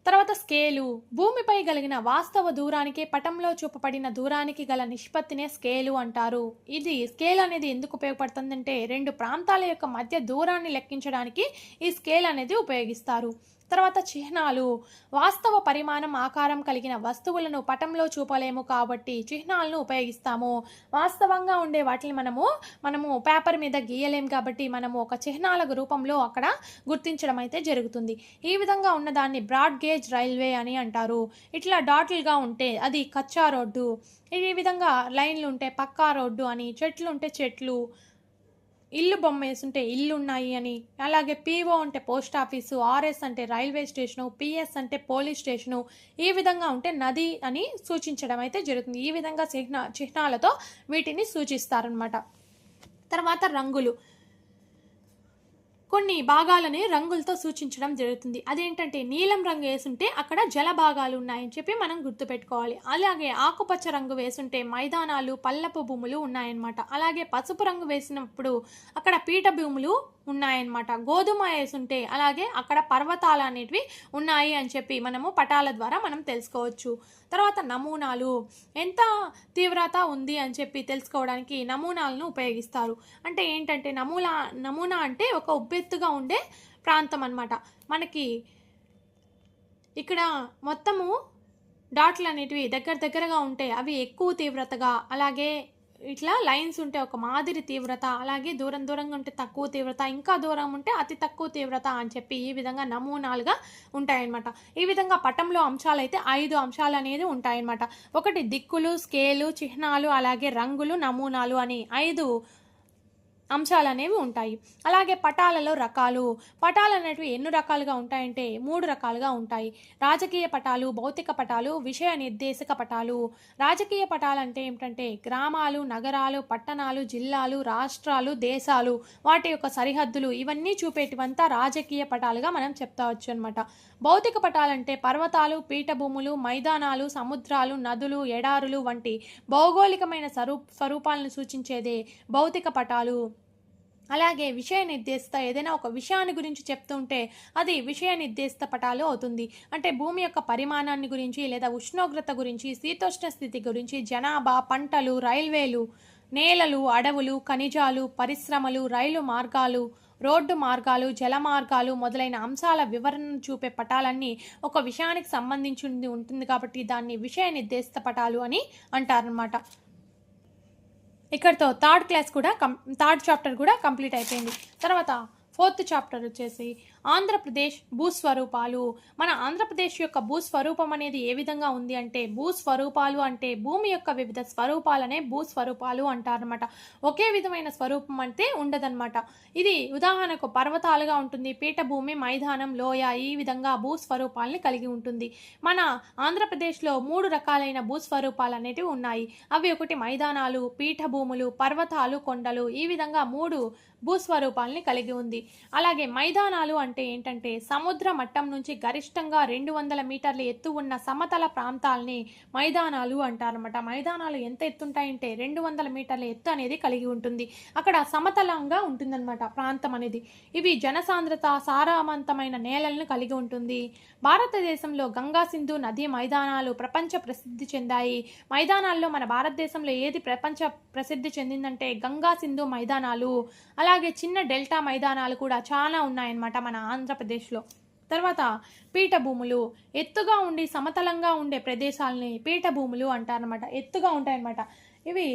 తర్వాత స్కేలు. భూమిపై కలిగిన వాస్తవ దూరానికి పటంలో చూపబడిన దూరానికి గల నిష్పత్తినే స్కేలు అంటారు. ఇది స్కేల్ అనేది ఎందుకు ఉపయోగపడుతుందంటే రెండు ప్రాంతాల యొక్క మధ్య దూరాన్ని లెక్కించడానికి ఈ స్కేల్ అనేది ఉపయోగిస్తారు. తర్వాత చిహ్నాలు. వాస్తవ పరిమాణం, ఆకారం కలిగిన వస్తువులను పటంలో చూపలేము కాబట్టి చిహ్నాలను ఉపయోగిస్తాము. వాస్తవంగా ఉండే వాటిని మనము పేపర్ మీద గీయలేము కాబట్టి మనము ఒక చిహ్నాల రూపంలో అక్కడ గుర్తించడం అయితే జరుగుతుంది. ఈ విధంగా ఉన్నదాన్ని బ్రాడ్ గేజ్ రైల్వే అని అంటారు. ఇట్లా డాట్లుగా ఉంటే అది కచ్చా రోడ్డు, ఈ విధంగా లైన్లు ఉంటే పక్కా రోడ్డు అని, చెట్లు ఉంటే చెట్లు, ఇల్లు బొమ్మ వేసుంటే ఇల్లు ఉన్నాయి అని, అలాగే పిఓ అంటే పోస్ట్ ఆఫీసు, ఆర్ఎస్ అంటే రైల్వే స్టేషను, పిఎస్ అంటే పోలీస్ స్టేషను, ఈ విధంగా ఉంటే నది అని సూచించడం అయితే జరుగుతుంది. ఈ విధంగా చిహ్నాలతో వీటిని సూచిస్తారనమాట. తర్వాత రంగులు. కొన్ని భాగాలని రంగులతో సూచించడం జరుగుతుంది. అదేంటంటే నీలం రంగు వేసుంటే అక్కడ జల భాగాలు ఉన్నాయని చెప్పి మనం గుర్తుపెట్టుకోవాలి. అలాగే ఆకుపచ్చ రంగు వేసుంటే మైదానాలు, పల్లపు భూములు ఉన్నాయన్నమాట. అలాగే పసుపు రంగు వేసినప్పుడు అక్కడ పీఠ భూములు ఉన్నాయన్నమాట. గోధుమ వేసుంటే అలాగే అక్కడ పర్వతాలు అనేటివి ఉన్నాయి అని చెప్పి మనము పటాల ద్వారా మనం తెలుసుకోవచ్చు. తర్వాత నమూనాలు. ఎంత తీవ్రత ఉంది అని చెప్పి తెలుసుకోవడానికి నమూనాలను ఉపయోగిస్తారు. అంటే ఏంటంటే నమూనా అంటే ఒక ఉబ్బెత్తుగా ఉండే ప్రాంతం అన్నమాట. మనకి ఇక్కడ మొత్తము డాట్లు అనేటివి దగ్గర దగ్గరగా ఉంటే అవి ఎక్కువ తీవ్రతగా, అలాగే ఇట్లా లైన్స్ ఉంటే ఒక మాదిరి తీవ్రత, అలాగే దూరం దూరంగా ఉంటే తక్కువ తీవ్రత, ఇంకా దూరం ఉంటే అతి తక్కువ తీవ్రత అని చెప్పి ఈ విధంగా నమూనాలుగా ఉంటాయన్నమాట. ఈ విధంగా పటంలో అంశాలైతే 5 అంశాలు అనేది ఉంటాయన్నమాట. ఒకటి దిక్కులు, స్కేలు, చిహ్నాలు, అలాగే రంగులు, నమూనాలు అని 5 అంశాలు అనేవి ఉంటాయి. అలాగే పటాలలో రకాలు. పటాలు అనేటివి ఎన్ని రకాలుగా ఉంటాయంటే 3 రకాలుగా ఉంటాయి. రాజకీయ పటాలు, భౌతిక పటాలు, విషయ నిర్దేశక పటాలు. రాజకీయ పటాలు అంటే ఏమిటంటే గ్రామాలు, నగరాలు, పట్టణాలు, జిల్లాలు, రాష్ట్రాలు, దేశాలు, వాటి యొక్క సరిహద్దులు ఇవన్నీ చూపేటివంతా రాజకీయ పటాలుగా మనం చెప్తావచ్చు అనమాట. భౌతిక పటాలంటే పర్వతాలు, పీఠభూములు, మైదానాలు, సముద్రాలు, నదులు, ఎడారులు వంటి భౌగోళికమైన స్వరూపాలను సూచించేదే భౌతిక పటాలు. అలాగే విషయ నిర్దేశిత ఏదైనా ఒక విషయాన్ని గురించి చెప్తుంటే అది విషయ నిర్దేశిత పటాలు అవుతుంది. అంటే భూమి యొక్క పరిమాణాన్ని గురించి, లేదా ఉష్ణోగ్రత గురించి, శీతోష్ణ స్థితి గురించి, జనాభా, పంటలు, రైల్వేలు, నేలలు, అడవులు, ఖనిజాలు, పరిశ్రమలు, రైలు మార్గాలు, రోడ్డు మార్గాలు, జల మార్గాలు మొదలైన అంశాల వివరణను చూపే పటాలన్నీ ఒక విషయానికి సంబంధించి ఉంటుంది కాబట్టి దాన్ని విషయ నిర్దేశిత పటాలు అని అంటారనమాట. ఇక్కడితో థర్డ్ చాప్టర్ కూడా కంప్లీట్ అయిపోయింది. తర్వాత 4th చాప్టర్ వచ్చేసి ఆంధ్రప్రదేశ్ భూస్వరూపాలు. మన ఆంధ్రప్రదేశ్ యొక్క భూస్వరూపం అనేది ఏ విధంగా ఉంది అంటే, భూస్వరూపాలు అంటే భూమి యొక్క వివిధ స్వరూపాలనే భూస్వరూపాలు అంటారనమాట. ఒకే విధమైన స్వరూపం అంటే ఉండదన్నమాట. ఇది ఉదాహరణకు పర్వతాలుగా ఉంటుంది, పీఠభూమి, మైదానం, లోయ ఈ విధంగా భూస్వరూపాలని కలిగి ఉంటుంది. మన ఆంధ్రప్రదేశ్లో 3 రకాలైన భూస్వరూపాలు అనేటివి ఉన్నాయి. అవి ఒకటి మైదానాలు, పీఠభూములు, పర్వతాలు, కొండలు ఈ విధంగా 3 భూస్వరూపాలని కలిగి ఉంది. అలాగే మైదానాలు అంటే ఏంటంటే సముద్ర మట్టం నుంచి గరిష్టంగా 200 మీటర్ల ఎత్తు ఉన్న సమతల ప్రాంతాలని మైదానాలు అంటారన్నమాట. మైదానాలు ఎంత ఎత్తుంటాయంటే 200 మీటర్ల ఎత్తు అనేది కలిగి ఉంటుంది. అక్కడ సమతలంగా ఉంటుందన్నమాట ప్రాంతం అనేది. ఇవి జనసాంద్రత, సారవంతమైన నేలలను కలిగి ఉంటుంది. భారతదేశంలో గంగా సింధు నదీ మైదానాలు ప్రపంచ ప్రసిద్ధి చెందాయి. మైదానాల్లో మన భారతదేశంలో ఏది ప్రపంచ ప్రసిద్ధి చెందిందంటే గంగా సింధు మైదానాలు. అలాగే చిన్న డెల్టా మైదానాలు కూడా చాలా ఉన్నాయన్నమాట మన ఆంధ్రప్రదేశ్లో. తర్వాత పీఠభూములు. ఎత్తుగా ఉండి సమతలంగా ఉండే ప్రదేశాలని పీఠభూములు అంటారనమాట. ఎత్తుగా ఉంటాయన్నమాట ఇవి,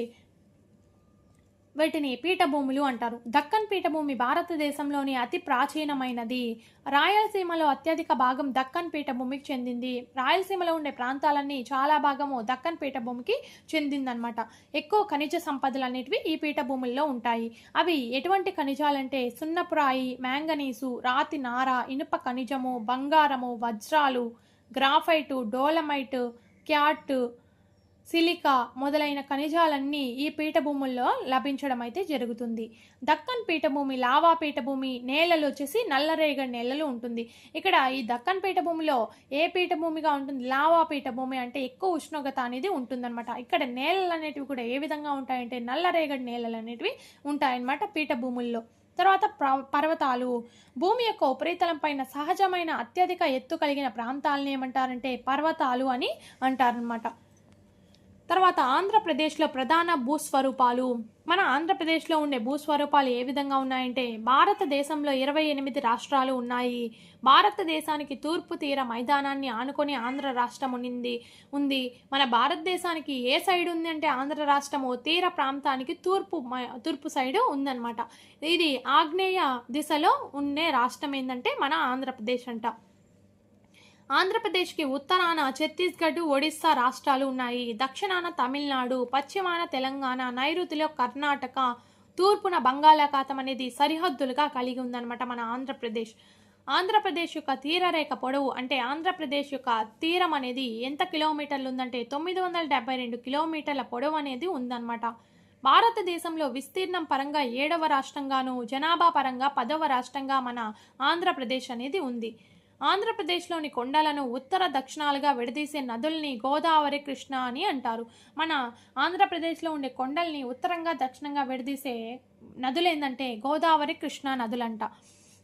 వీటిని పీఠభూములు అంటారు. దక్కన్ పీఠభూమి భారతదేశంలోని అతి ప్రాచీనమైనది. రాయలసీమలో అత్యధిక భాగం దక్కన్ పీఠభూమికి చెందింది. రాయలసీమలో ఉండే ప్రాంతాలన్నీ చాలా భాగము దక్కన్ పీఠభూమికి చెందిందనమాట. ఎక్కువ ఖనిజ సంపదలు అనేటివి ఈ పీఠభూముల్లో ఉంటాయి. అవి ఎటువంటి ఖనిజాలంటే సున్నపురాయి, మ్యాంగనీసు, రాతి నార, ఇనుప ఖనిజము, బంగారము, వజ్రాలు, గ్రాఫైటు, డోలమైట్, క్యాట్, సిలికా మొదలైన ఖనిజాలన్నీ ఈ పీఠభూముల్లో లభించడం అయితే జరుగుతుంది. దక్కన్ పీఠభూమి లావా పీఠభూమి. నేలలు వచ్చేసి నల్లరేగడి నేలలు ఉంటుంది. ఇక్కడ ఈ దక్కన్ పీఠభూమిలో ఏ పీఠభూమిగా ఉంటుంది, లావా పీఠభూమి అంటే ఎక్కువ ఉష్ణోగ్రత అనేది ఉంటుందన్నమాట. ఇక్కడ నేలలు అనేటివి కూడా ఏ విధంగా ఉంటాయంటే నల్లరేగడి నేలలు అనేటివి ఉంటాయన్నమాట పీఠభూముల్లో. తర్వాత పర్వతాలు. భూమి యొక్క ఉపరితలం పైన సహజమైన అత్యధిక ఎత్తు కలిగిన ప్రాంతాలను ఏమంటారంటే పర్వతాలు అని అంటారనమాట. తర్వాత ఆంధ్రప్రదేశ్లో ప్రధాన భూస్వరూపాలు. మన ఆంధ్రప్రదేశ్లో ఉండే భూస్వరూపాలు ఏ విధంగా ఉన్నాయంటే, భారతదేశంలో 28 రాష్ట్రాలు ఉన్నాయి. భారతదేశానికి తూర్పు తీర మైదానాన్ని ఆనుకొని ఆంధ్ర రాష్ట్రం ఉంది. మన భారతదేశానికి ఏ సైడ్ ఉంది అంటే ఆంధ్ర రాష్ట్రము తీర ప్రాంతానికి తూర్పు సైడు ఉందన్నమాట. ఇది ఆగ్నేయ దిశలో ఉండే రాష్ట్రం ఏంటంటే మన ఆంధ్రప్రదేశ్ అంట. ఆంధ్రప్రదేశ్కి ఉత్తరాన ఛత్తీస్గఢ్, ఒడిస్సా రాష్ట్రాలు ఉన్నాయి. దక్షిణాన తమిళనాడు, పశ్చిమాన తెలంగాణ, నైరుతిలో కర్ణాటక, తూర్పున బంగాళాఖాతం అనేది సరిహద్దులుగా కలిగి ఉందన్నమాట మన ఆంధ్రప్రదేశ్. ఆంధ్రప్రదేశ్ యొక్క తీరరేఖ పొడవు అంటే ఆంధ్రప్రదేశ్ యొక్క తీరం అనేది ఎంత కిలోమీటర్లు ఉందంటే 972 కిలోమీటర్ల పొడవు అనేది ఉందన్నమాట. భారతదేశంలో విస్తీర్ణం పరంగా 7వ రాష్ట్రంగాను, జనాభా పరంగా 10వ రాష్ట్రంగా మన ఆంధ్రప్రదేశ్ అనేది ఉంది. ఆంధ్రప్రదేశ్లోని కొండలను ఉత్తర దక్షిణాలుగా విడదీసే నదుల్ని గోదావరి, కృష్ణ అని అంటారు. మన ఆంధ్రప్రదేశ్లో ఉండే కొండల్ని ఉత్తరంగా దక్షిణంగా విడదీసే నదులు ఏంటంటే గోదావరి, కృష్ణ నదులంట.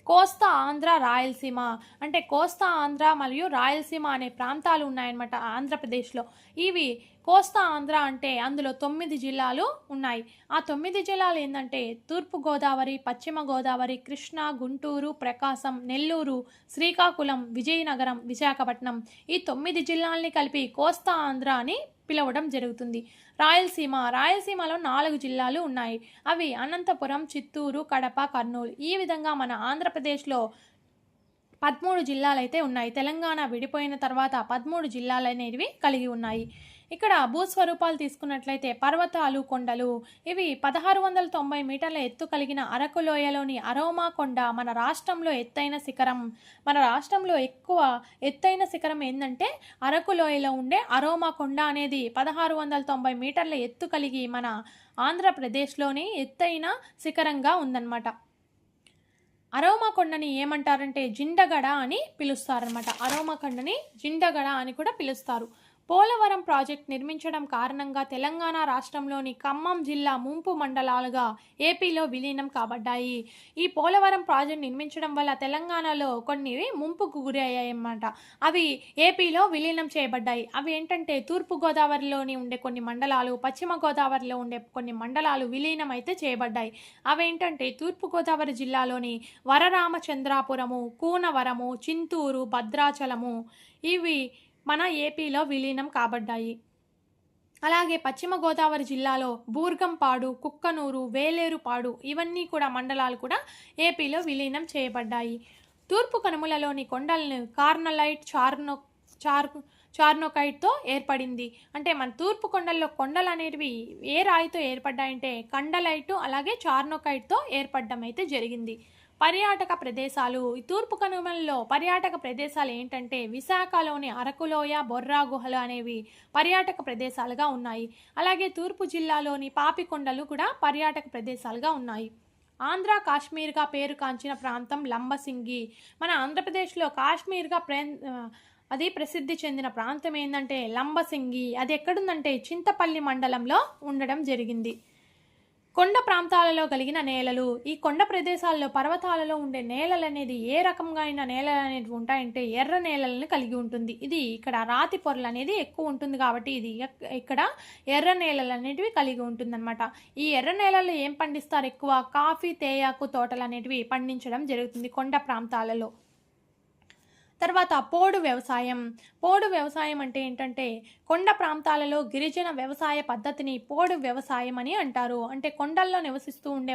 కోస్తా ఆంధ్ర, రాయలసీమ అంటే కోస్తా ఆంధ్ర మరియు రాయలసీమ అనే ప్రాంతాలు ఉన్నాయన్నమాట ఆంధ్రప్రదేశ్లో. ఇవి కోస్తా ఆంధ్ర అంటే అందులో 9 జిల్లాలు ఉన్నాయి. ఆ 9 జిల్లాలు ఏంటంటే తూర్పు గోదావరి, పశ్చిమ గోదావరి, కృష్ణా, గుంటూరు, ప్రకాశం, నెల్లూరు, శ్రీకాకుళం, విజయనగరం, విశాఖపట్నం ఈ 9 జిల్లాల్ని కలిపి కోస్తా ఆంధ్ర అని పిలవడం జరుగుతుంది. రాయలసీమలో 4 జిల్లాలు ఉన్నాయి. అవి అనంతపురం, చిత్తూరు, కడప, కర్నూలు. ఈ విధంగా మన ఆంధ్రప్రదేశ్లో 13 జిల్లాలు అయితే ఉన్నాయి. తెలంగాణ విడిపోయిన తర్వాత 13 జిల్లాలు అనేవి కలిగి ఉన్నాయి. ఇక్కడ భూస్వరూపాలు తీసుకున్నట్లయితే పర్వతాలు, కొండలు ఇవి 1690 మీటర్ల ఎత్తు కలిగిన అరకు లోయలోని అరోమా కొండ మన రాష్ట్రంలో ఎత్తైన శిఖరం. మన రాష్ట్రంలో ఎక్కువ ఎత్తైన శిఖరం ఏంటంటే అరకు లోయలో ఉండే అరోమా కొండ అనేది 1690 మీటర్ల ఎత్తు కలిగి మన ఆంధ్రప్రదేశ్లోని ఎత్తైన శిఖరంగా ఉందన్నమాట. అరోమా కొండని ఏమంటారంటే జిండగడ అని పిలుస్తారనమాట. అరోమా కొండని జిండగడ అని కూడా పిలుస్తారు. పోలవరం ప్రాజెక్ట్ నిర్మించడం కారణంగా తెలంగాణ రాష్ట్రంలోని ఖమ్మం జిల్లా ముంపు మండలాలుగా ఏపీలో విలీనం కాబడ్డాయి. ఈ పోలవరం ప్రాజెక్ట్ నిర్మించడం వల్ల తెలంగాణలో కొన్ని ముంపుకు గురి అయ్యాయన్నమాట. అవి ఏపీలో విలీనం చేయబడ్డాయి. అవి ఏంటంటే తూర్పు గోదావరిలోని ఉండే కొన్ని మండలాలు, పశ్చిమ గోదావరిలో ఉండే కొన్ని మండలాలు విలీనం అయితే చేయబడ్డాయి. అవేంటంటే తూర్పుగోదావరి జిల్లాలోని వరరామచంద్రాపురము, కూనవరము, చింతూరు, భద్రాచలము ఇవి మన ఏపీలో విలీనం కాబడ్డాయి. అలాగే పశ్చిమ గోదావరి జిల్లాలో బూర్గంపాడు, కుక్కనూరు, వేలేరుపాడు ఇవన్నీ కూడా మండలాలు కూడా ఏపీలో విలీనం చేయబడ్డాయి. తూర్పు కనుమలలోని కొండలను కార్నలైట్, చార్నోకైట్తో ఏర్పడింది. అంటే మన తూర్పు కొండల్లో కొండలు అనేటివి ఏ రాయితో ఏర్పడ్డాయంటే కండలైట్ అలాగే చార్నోకైట్తో ఏర్పడడం అయితే జరిగింది. పర్యాటక ప్రదేశాలు. ఈ తూర్పు కనుమలలో పర్యాటక ప్రదేశాలు ఏంటంటే విశాఖలోని అరకులోయ, బొర్రా గుహలు అనేవి పర్యాటక ప్రదేశాలుగా ఉన్నాయి. అలాగే తూర్పు జిల్లాలోని పాపికొండలు కూడా పర్యాటక ప్రదేశాలుగా ఉన్నాయి. ఆంధ్ర కాశ్మీర్గా పేరు కాంచిన ప్రాంతం లంబసింగి. మన ఆంధ్రప్రదేశ్లో కాశ్మీర్గా అది ప్రసిద్ధి చెందిన ప్రాంతం ఏంటంటే లంబసింగి. అది ఎక్కడుందంటే చింతపల్లి మండలంలో ఉండడం జరిగింది. కొండ ప్రాంతాలలో కలిగిన నేలలు. ఈ కొండ ప్రదేశాల్లో పర్వతాలలో ఉండే నేలలు అనేది ఏ రకంగా అయిన నేలలు అనేవి ఉంటాయంటే ఎర్ర నేలలను కలిగి ఉంటుంది. ఇది ఇక్కడ రాతి పొరలు అనేది ఎక్కువ ఉంటుంది కాబట్టి ఇది ఇక్కడ ఎర్ర నేలలు అనేటివి కలిగి ఉంటుందన్నమాట. ఈ ఎర్ర నేలల్లో ఏం పండిస్తారు? ఎక్కువ కాఫీ, తేయాకు తోటలు అనేటివి పండించడం జరుగుతుంది కొండ ప్రాంతాలలో. తర్వాత పోడు వ్యవసాయం. పోడు వ్యవసాయం అంటే ఏంటంటే కొండ ప్రాంతాలలో గిరిజన వ్యవసాయ పద్ధతిని పోడు వ్యవసాయం అని అంటారు. అంటే కొండల్లో నివసిస్తూ ఉండే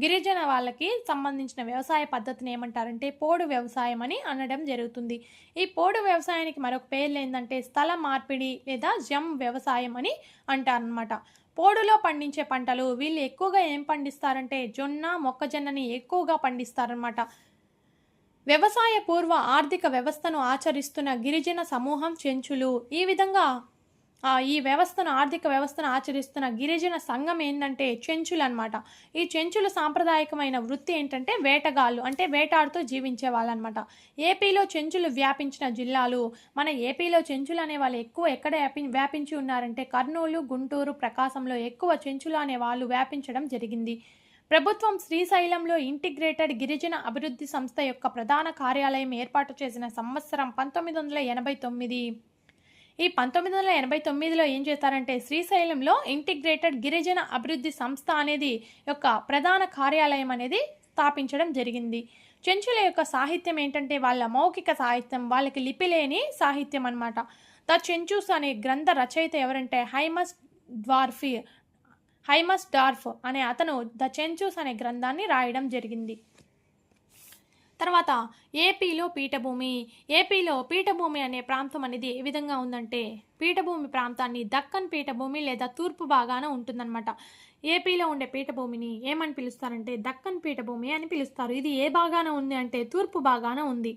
గిరిజన వాళ్ళకి సంబంధించిన వ్యవసాయ పద్ధతిని ఏమంటారంటే పోడు వ్యవసాయం అని అనడం జరుగుతుంది. ఈ పోడు వ్యవసాయానికి మరొక పేర్లు ఏంటంటే స్థల మార్పిడి లేదా జమ్ వ్యవసాయం అని అంటారనమాట. పోడులో పండించే పంటలు వీళ్ళు ఎక్కువగా ఏం పండిస్తారంటే జొన్న, మొక్కజొన్నని ఎక్కువగా పండిస్తారనమాట. వ్యవసాయ పూర్వ ఆర్థిక వ్యవస్థను ఆచరిస్తున్న గిరిజన సమూహం చెంచులు. ఈ విధంగా ఈ ఆర్థిక వ్యవస్థను ఆచరిస్తున్న గిరిజన సంఘం ఏంటంటే చెంచులు అనమాట. ఈ చెంచులు సాంప్రదాయకమైన వృత్తి ఏంటంటే వేటగాళ్ళు, అంటే వేటాడుతూ జీవించే వాళ్ళనమాట. ఏపీలో చెంచులు వ్యాపించిన జిల్లాలు. మన ఏపీలో చెంచులు అనే వాళ్ళు ఎక్కువ ఎక్కడ వ్యాపించి ఉన్నారంటే కర్నూలు, గుంటూరు, ప్రకాశంలో ఎక్కువ చెంచులు అనే వాళ్ళు వ్యాపించడం జరిగింది. ప్రభుత్వం శ్రీశైలంలో ఇంటిగ్రేటెడ్ గిరిజన అభివృద్ధి సంస్థ యొక్క ప్రధాన కార్యాలయం ఏర్పాటు చేసిన సంవత్సరం 1989. ఈ 1989లో ఏం చేస్తారంటే శ్రీశైలంలో ఇంటిగ్రేటెడ్ గిరిజన అభివృద్ధి సంస్థ అనేది యొక్క ప్రధాన కార్యాలయం అనేది స్థాపించడం జరిగింది. చెంచుల యొక్క సాహిత్యం ఏంటంటే వాళ్ళ మౌఖిక సాహిత్యం, వాళ్ళకి లిపి లేని సాహిత్యం అనమాట. ద చెంచూస్ అనే గ్రంథ రచయిత ఎవరంటే హైమస్ డార్ఫ్ అనే అతను ద చెంచూస్ అనే గ్రంథాన్ని రాయడం జరిగింది. తర్వాత ఏపీలో పీఠభూమి. ఏపీలో పీఠభూమి అనే ప్రాంతం అనేది ఏ విధంగా ఉందంటే పీఠభూమి ప్రాంతాన్ని దక్కన్ పీఠభూమి లేదా తూర్పు భాగాన ఉంటుందన్నమాట. ఏపీలో ఉండే పీఠభూమిని ఏమని పిలుస్తారంటే దక్కన్ పీఠభూమి అని పిలుస్తారు. ఇది ఏ భాగాన ఉంది అంటే తూర్పు భాగాన ఉంది.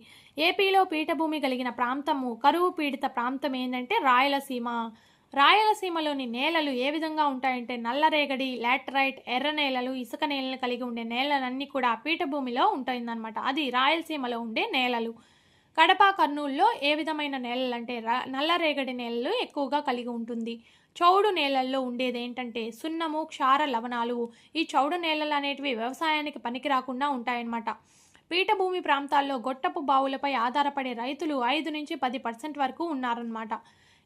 ఏపీలో పీఠభూమి కలిగిన ప్రాంతము కరువు పీడిత ప్రాంతం ఏంటంటే రాయలసీమ. రాయలసీమలోని నేలలు ఏ విధంగా ఉంటాయంటే నల్లరేగడి, లాటరైట్, ఎర్ర నేలలు, ఇసుక నేలను కలిగి ఉండే నేలలన్నీ కూడా పీఠభూమిలో ఉంటుందన్నమాట. అది రాయలసీమలో ఉండే నేలలు. కడప, కర్నూలులో ఏ విధమైన నేలలు అంటే నల్లరేగడి నేలలు ఎక్కువగా కలిగి ఉంటుంది. చౌడు నేలల్లో ఉండేది ఏంటంటే సున్నము, క్షార లవణాలు. ఈ చౌడు నేలలు అనేటివి వ్యవసాయానికి పనికి రాకుండా ఉంటాయన్నమాట. పీఠభూమి ప్రాంతాల్లో గొట్టపు బావులపై ఆధారపడే రైతులు 5 నుంచి 10% వరకు ఉన్నారన్నమాట.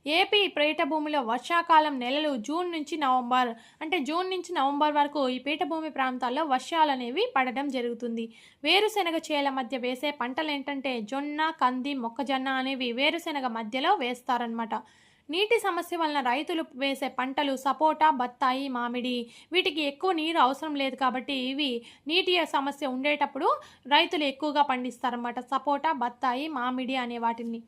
ఏపీ పీఠభూమిలో వర్షాకాలం నెలలు జూన్ నుంచి నవంబర్, అంటే జూన్ నుంచి నవంబర్ వరకు ఈ పీఠభూమి ప్రాంతాల్లో వర్షాలు అనేవి పడడం జరుగుతుంది. వేరుశెనగ చేల మధ్య వేసే పంటలు ఏంటంటే జొన్న, కంది, మొక్కజొన్న అనేవి వేరుశెనగ మధ్యలో వేస్తారనమాట. నీటి సమస్య వలన రైతులు వేసే పంటలు సపోటా, బత్తాయి, మామిడి, వీటికి ఎక్కువ నీరు అవసరం లేదు కాబట్టి ఇవి నీటి సమస్య ఉండేటప్పుడు రైతులు ఎక్కువగా పండిస్తారన్నమాట. సపోటా, బత్తాయి, మామిడి అనే వాటిని.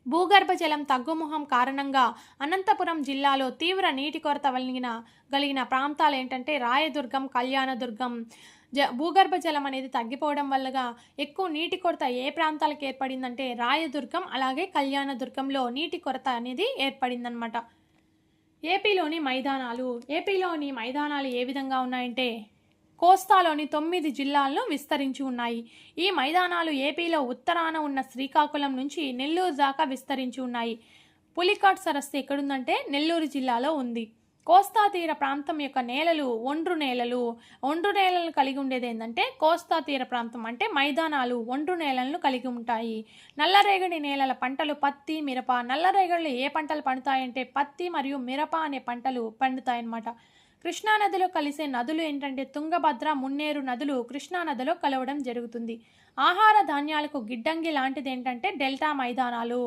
భూగర్భ జలం తగ్గుముఖం కారణంగా అనంతపురం జిల్లాలో తీవ్ర నీటి కొరత కలిగిన ప్రాంతాలు ఏంటంటే రాయదుర్గం, కళ్యాణదుర్గం. భూగర్భ జలం అనేది తగ్గిపోవడం వల్లగా ఎక్కువ నీటి కొరత ఏ ప్రాంతాలకు ఏర్పడిందంటే రాయదుర్గం అలాగే కళ్యాణదుర్గంలో నీటి కొరత అనేది ఏర్పడిందనమాట. ఏపీలోని మైదానాలు ఏ విధంగా ఉన్నాయంటే కోస్తాలోని 9 జిల్లాల్లో విస్తరించి ఉన్నాయి. ఈ మైదానాలు ఏపీలో ఉత్తరాన ఉన్న శ్రీకాకుళం నుంచి నెల్లూరు దాకా విస్తరించి ఉన్నాయి. పులికాట్ సరస్సు ఎక్కడుందంటే నెల్లూరు జిల్లాలో ఉంది. కోస్తా తీర ప్రాంతం యొక్క నేలలు ఒండ్రు నేలలను కలిగి ఉండేది ఏంటంటే కోస్తా తీర ప్రాంతం అంటే మైదానాలు ఒండ్రు నేలలను కలిగి ఉంటాయి. నల్లరేగడి నేలల పంటలు పత్తి, మిరప. నల్లరేగడిలో ఏ పంటలు పండుతాయంటే పత్తి మరియు మిరప అనే పంటలు పండుతాయన్నమాట. కృష్ణానదిలో కలిసే నదులు ఏంటంటే తుంగభద్ర, మున్నేరు నదులు కృష్ణానదిలో కలవడం జరుగుతుంది. ఆహార ధాన్యాలకు గిడ్డంగి లాంటిది ఏంటంటే డెల్టా మైదానాలు.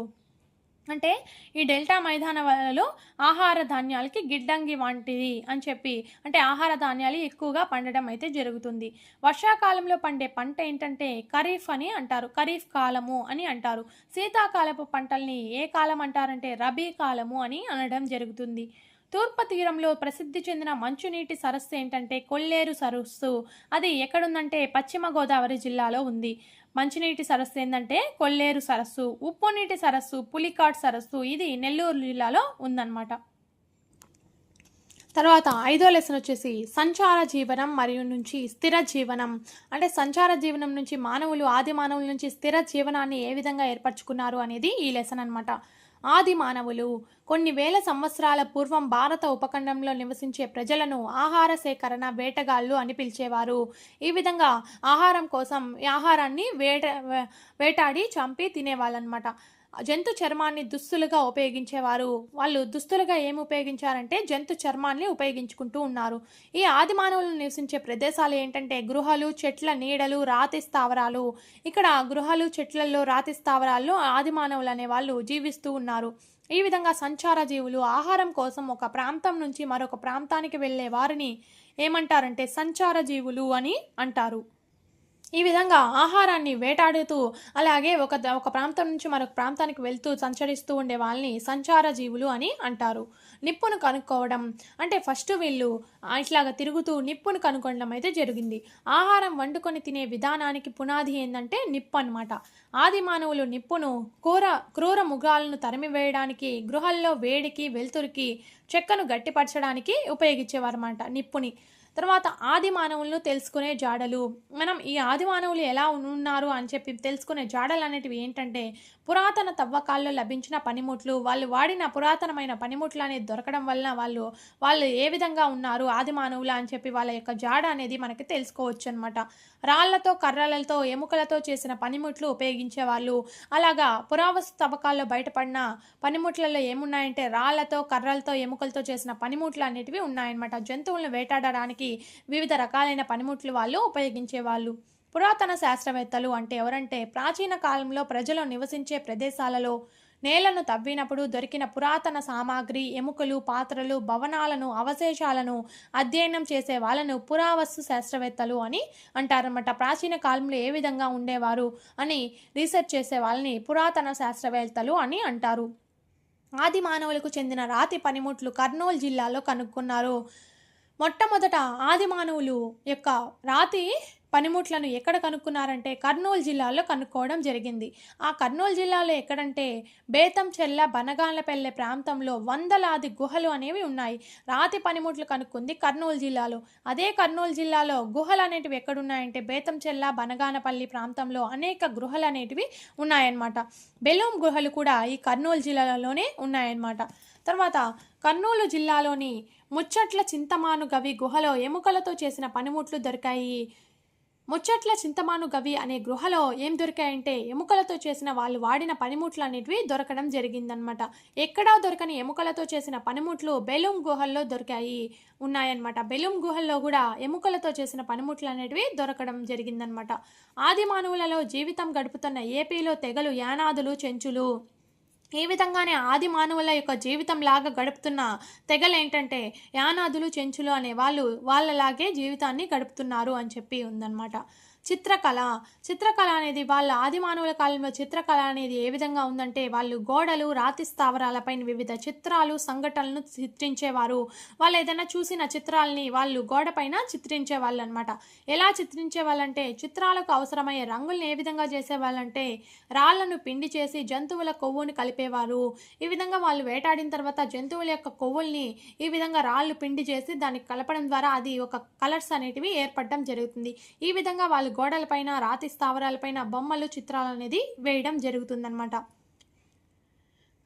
అంటే ఈ డెల్టా మైదానాలలో ఆహార ధాన్యాలకి గిడ్డంగి వంటిది అని చెప్పి, అంటే ఆహార ధాన్యాలు ఎక్కువగా పండడం అయితే జరుగుతుంది. వర్షాకాలంలో పండే పంట ఏంటంటే ఖరీఫ్ అని అంటారు, ఖరీఫ్ కాలము అని అంటారు. శీతాకాలపు పంటల్ని ఏ కాలం అంటారంటే రబీ కాలము అని అనడం జరుగుతుంది. తూర్పు తీరంలో ప్రసిద్ధి చెందిన మంచునీటి సరస్సు ఏంటంటే కొల్లేరు సరస్సు. అది ఎక్కడుందంటే పశ్చిమ గోదావరి జిల్లాలో ఉంది. మంచినీటి సరస్సు ఏంటంటే కొల్లేరు సరస్సు. ఉప్పు నీటి సరస్సు పులికాట్ సరస్సు, ఇది నెల్లూరు జిల్లాలో ఉందన్నమాట. తర్వాత 5వ లెసన్ వచ్చేసి సంచార జీవనం మరియు నుంచి స్థిర జీవనం. అంటే సంచార జీవనం నుంచి ఆది మానవుల నుంచి స్థిర జీవనాన్ని ఏ విధంగా ఏర్పరచుకున్నారు అనేది ఈ లెసన్ అనమాట. ఆది మానవులు కొన్ని వేల సంవత్సరాల పూర్వం భారత ఉపఖండంలో నివసించే ప్రజలను ఆహార సేకరణ వేటగాళ్ళు అని పిలిచేవారు. ఈ విధంగా ఆహారం కోసం ఆహారాన్ని వేటాడి చంపి తినేవాళ్ళనమాట. జంతు చర్మాన్ని దుస్తులుగా ఉపయోగించేవారు. వాళ్ళు దుస్తులుగా ఏమి ఉపయోగించారంటే జంతు చర్మాన్ని ఉపయోగించుకుంటూ ఉన్నారు. ఈ ఆది మానవులు నివసించే ప్రదేశాలు ఏంటంటే గృహలు, చెట్ల నీడలు, రాతి స్థావరాలు. ఇక్కడ గృహలు, చెట్లలో, రాతి స్థావరాల్లో ఆది మానవులు అనే వాళ్ళు జీవిస్తూ ఉన్నారు. ఈ విధంగా సంచార జీవులు ఆహారం కోసం ఒక ప్రాంతం నుంచి మరొక ప్రాంతానికి వెళ్ళే వారిని ఏమంటారంటే సంచార జీవులు అని అంటారు. ఈ విధంగా ఆహారాన్ని వేటాడుతూ అలాగే ఒక ప్రాంతం నుంచి మరొక ప్రాంతానికి వెళ్తూ సంచరిస్తూ ఉండే వాళ్ళని సంచార జీవులు అని అంటారు. నిప్పును కనుక్కోవడం అంటే ఫస్ట్ వీళ్ళు ఇట్లాగా తిరుగుతూ నిప్పును కనుక్కోవడం అయితే జరిగింది. ఆహారం వండుకొని తినే విధానానికి పునాది ఏంటంటే నిప్పు అనమాట. ఆది మానవులు నిప్పును క్రూర మృగాలను తరిమివేయడానికి, గృహాల్లో వేడికి, వెలుతురికి, చెక్కను గట్టిపరచడానికి ఉపయోగించేవారన్నమాట నిప్పుని. తర్వాత ఆది మానవులను తెలుసుకునే జాడలు. మనం ఈ ఆది మానవులు ఎలా ఉన్నారు అని చెప్పి తెలుసుకునే జాడలు అనేటివి ఏంటంటే పురాతన తవ్వకాల్లో లభించిన పనిముట్లు. వాళ్ళు వాడిన పురాతనమైన పనిముట్లు అనేది దొరకడం వలన వాళ్ళు ఏ విధంగా ఉన్నారు ఆది మానవులు అని చెప్పి వాళ్ళ యొక్క జాడ అనేది మనకి తెలుసుకోవచ్చు అనమాట. రాళ్లతో, కర్రలతో, ఎముకలతో చేసిన పనిముట్లు ఉపయోగించేవాళ్ళు. అలాగా పురావస్తు తవ్వకాల్లో బయటపడిన పనిముట్లలో ఏమున్నాయంటే రాళ్లతో, కర్రలతో, ఎముకలతో చేసిన పనిముట్లు అనేటివి ఉన్నాయన్నమాట. జంతువులను వేటాడడానికి వివిధ రకాలైన పనిముట్లు వాళ్ళు ఉపయోగించేవాళ్ళు. పురాతన శాస్త్రవేత్తలు అంటే ఎవరంటే ప్రాచీన కాలంలో ప్రజలు నివసించే ప్రదేశాలలో నేలను తవ్వినప్పుడు దొరికిన పురాతన సామాగ్రి, ఎముకలు, పాత్రలు, భవనాలను, అవశేషాలను అధ్యయనం చేసే వాళ్ళను పురావస్తు శాస్త్రవేత్తలు అని అంటారన్నమాట. ప్రాచీన కాలంలో ఏ విధంగా ఉండేవారు అని రీసెర్చ్ చేసే వాళ్ళని పురాతన శాస్త్రవేత్తలు అని అంటారు. ఆది మానవులకు చెందిన రాతి పనిముట్లు కర్నూలు జిల్లాలో కనుక్కున్నారు. మొట్టమొదట ఆది మానవులు యొక్క రాతి పనిముట్లను ఎక్కడ కనుక్కున్నారంటే కర్నూలు జిల్లాలో కనుక్కోవడం జరిగింది. ఆ కర్నూలు జిల్లాలో ఎక్కడంటే బేతంచెర్ల, బనగానపల్లె ప్రాంతంలో వందలాది గుహలు అనేవి ఉన్నాయి. రాతి పనిముట్లు కనుక్కుంది కర్నూలు జిల్లాలో. అదే కర్నూలు జిల్లాలో గుహలు అనేటివి ఎక్కడున్నాయంటే బేతంచెర్ల, బనగానపల్లి ప్రాంతంలో అనేక గుహలు అనేటివి ఉన్నాయన్నమాట. బెలూం గుహలు కూడా ఈ కర్నూలు జిల్లాలోనే ఉన్నాయన్నమాట. తర్వాత కర్నూలు జిల్లాలోని ముచ్చట్ల చింతమాను గవి గుహలో ఎముకలతో చేసిన పనిముట్లు దొరికాయి. ముచ్చట్ల చింతమాను గవి అనే గృహలో ఏం దొరికాయంటే ఎముకలతో చేసిన వాళ్ళు వాడిన పనిముట్లు అనేటివి దొరకడం జరిగిందనమాట. ఎక్కడా దొరకని ఎముకలతో చేసిన పనిముట్లు బెలూం గుహల్లో దొరికాయి ఉన్నాయన్నమాట. బెలూం గుహల్లో కూడా ఎముకలతో చేసిన పనిముట్లు అనేటివి దొరకడం జరిగిందనమాట. ఆది మానవులలో జీవితం గడుపుతున్న ఏపీలో తెగలు యానాదులు చెంచులు ఈ విధంగానే ఆది మానవుల యొక్క జీవితం లాగా గడుపుతున్న తెగలు ఏంటంటే యానాదులు చెంచులు అనే వాళ్ళు వాళ్ళలాగే జీవితాన్ని గడుపుతున్నారు అని చెప్పి ఉందన్నమాట. చిత్రకళ చిత్రకళ అనేది వాళ్ళ ఆది మానవుల కాలంలో చిత్రకళ అనేది ఏ విధంగా ఉందంటే వాళ్ళు గోడలు రాతి స్థావరాలపైన వివిధ చిత్రాలు సంఘటనలను చిత్రించేవారు. వాళ్ళు ఏదైనా చూసిన చిత్రాలని వాళ్ళు గోడపైన చిత్రించే వాళ్ళు అనమాట. ఎలా చిత్రించే వాళ్ళంటే చిత్రాలకు అవసరమయ్యే రంగుల్ని ఏ విధంగా చేసేవాళ్ళంటే రాళ్లను పిండి చేసి జంతువుల కొవ్వుని కలిపేవారు. ఈ విధంగా వాళ్ళు వేటాడిన తర్వాత జంతువుల యొక్క కొవ్వుల్ని ఈ విధంగా రాళ్ళు పిండి చేసి దానికి కలపడం ద్వారా అది ఒక కలర్స్ అనేటివి ఏర్పడడం జరుగుతుంది. ఈ విధంగా వాళ్ళు గోడలపైన రాతి స్థావరాలపైన బొమ్మలు చిత్రాలు అనేది వేయడం జరుగుతుందన్నమాట.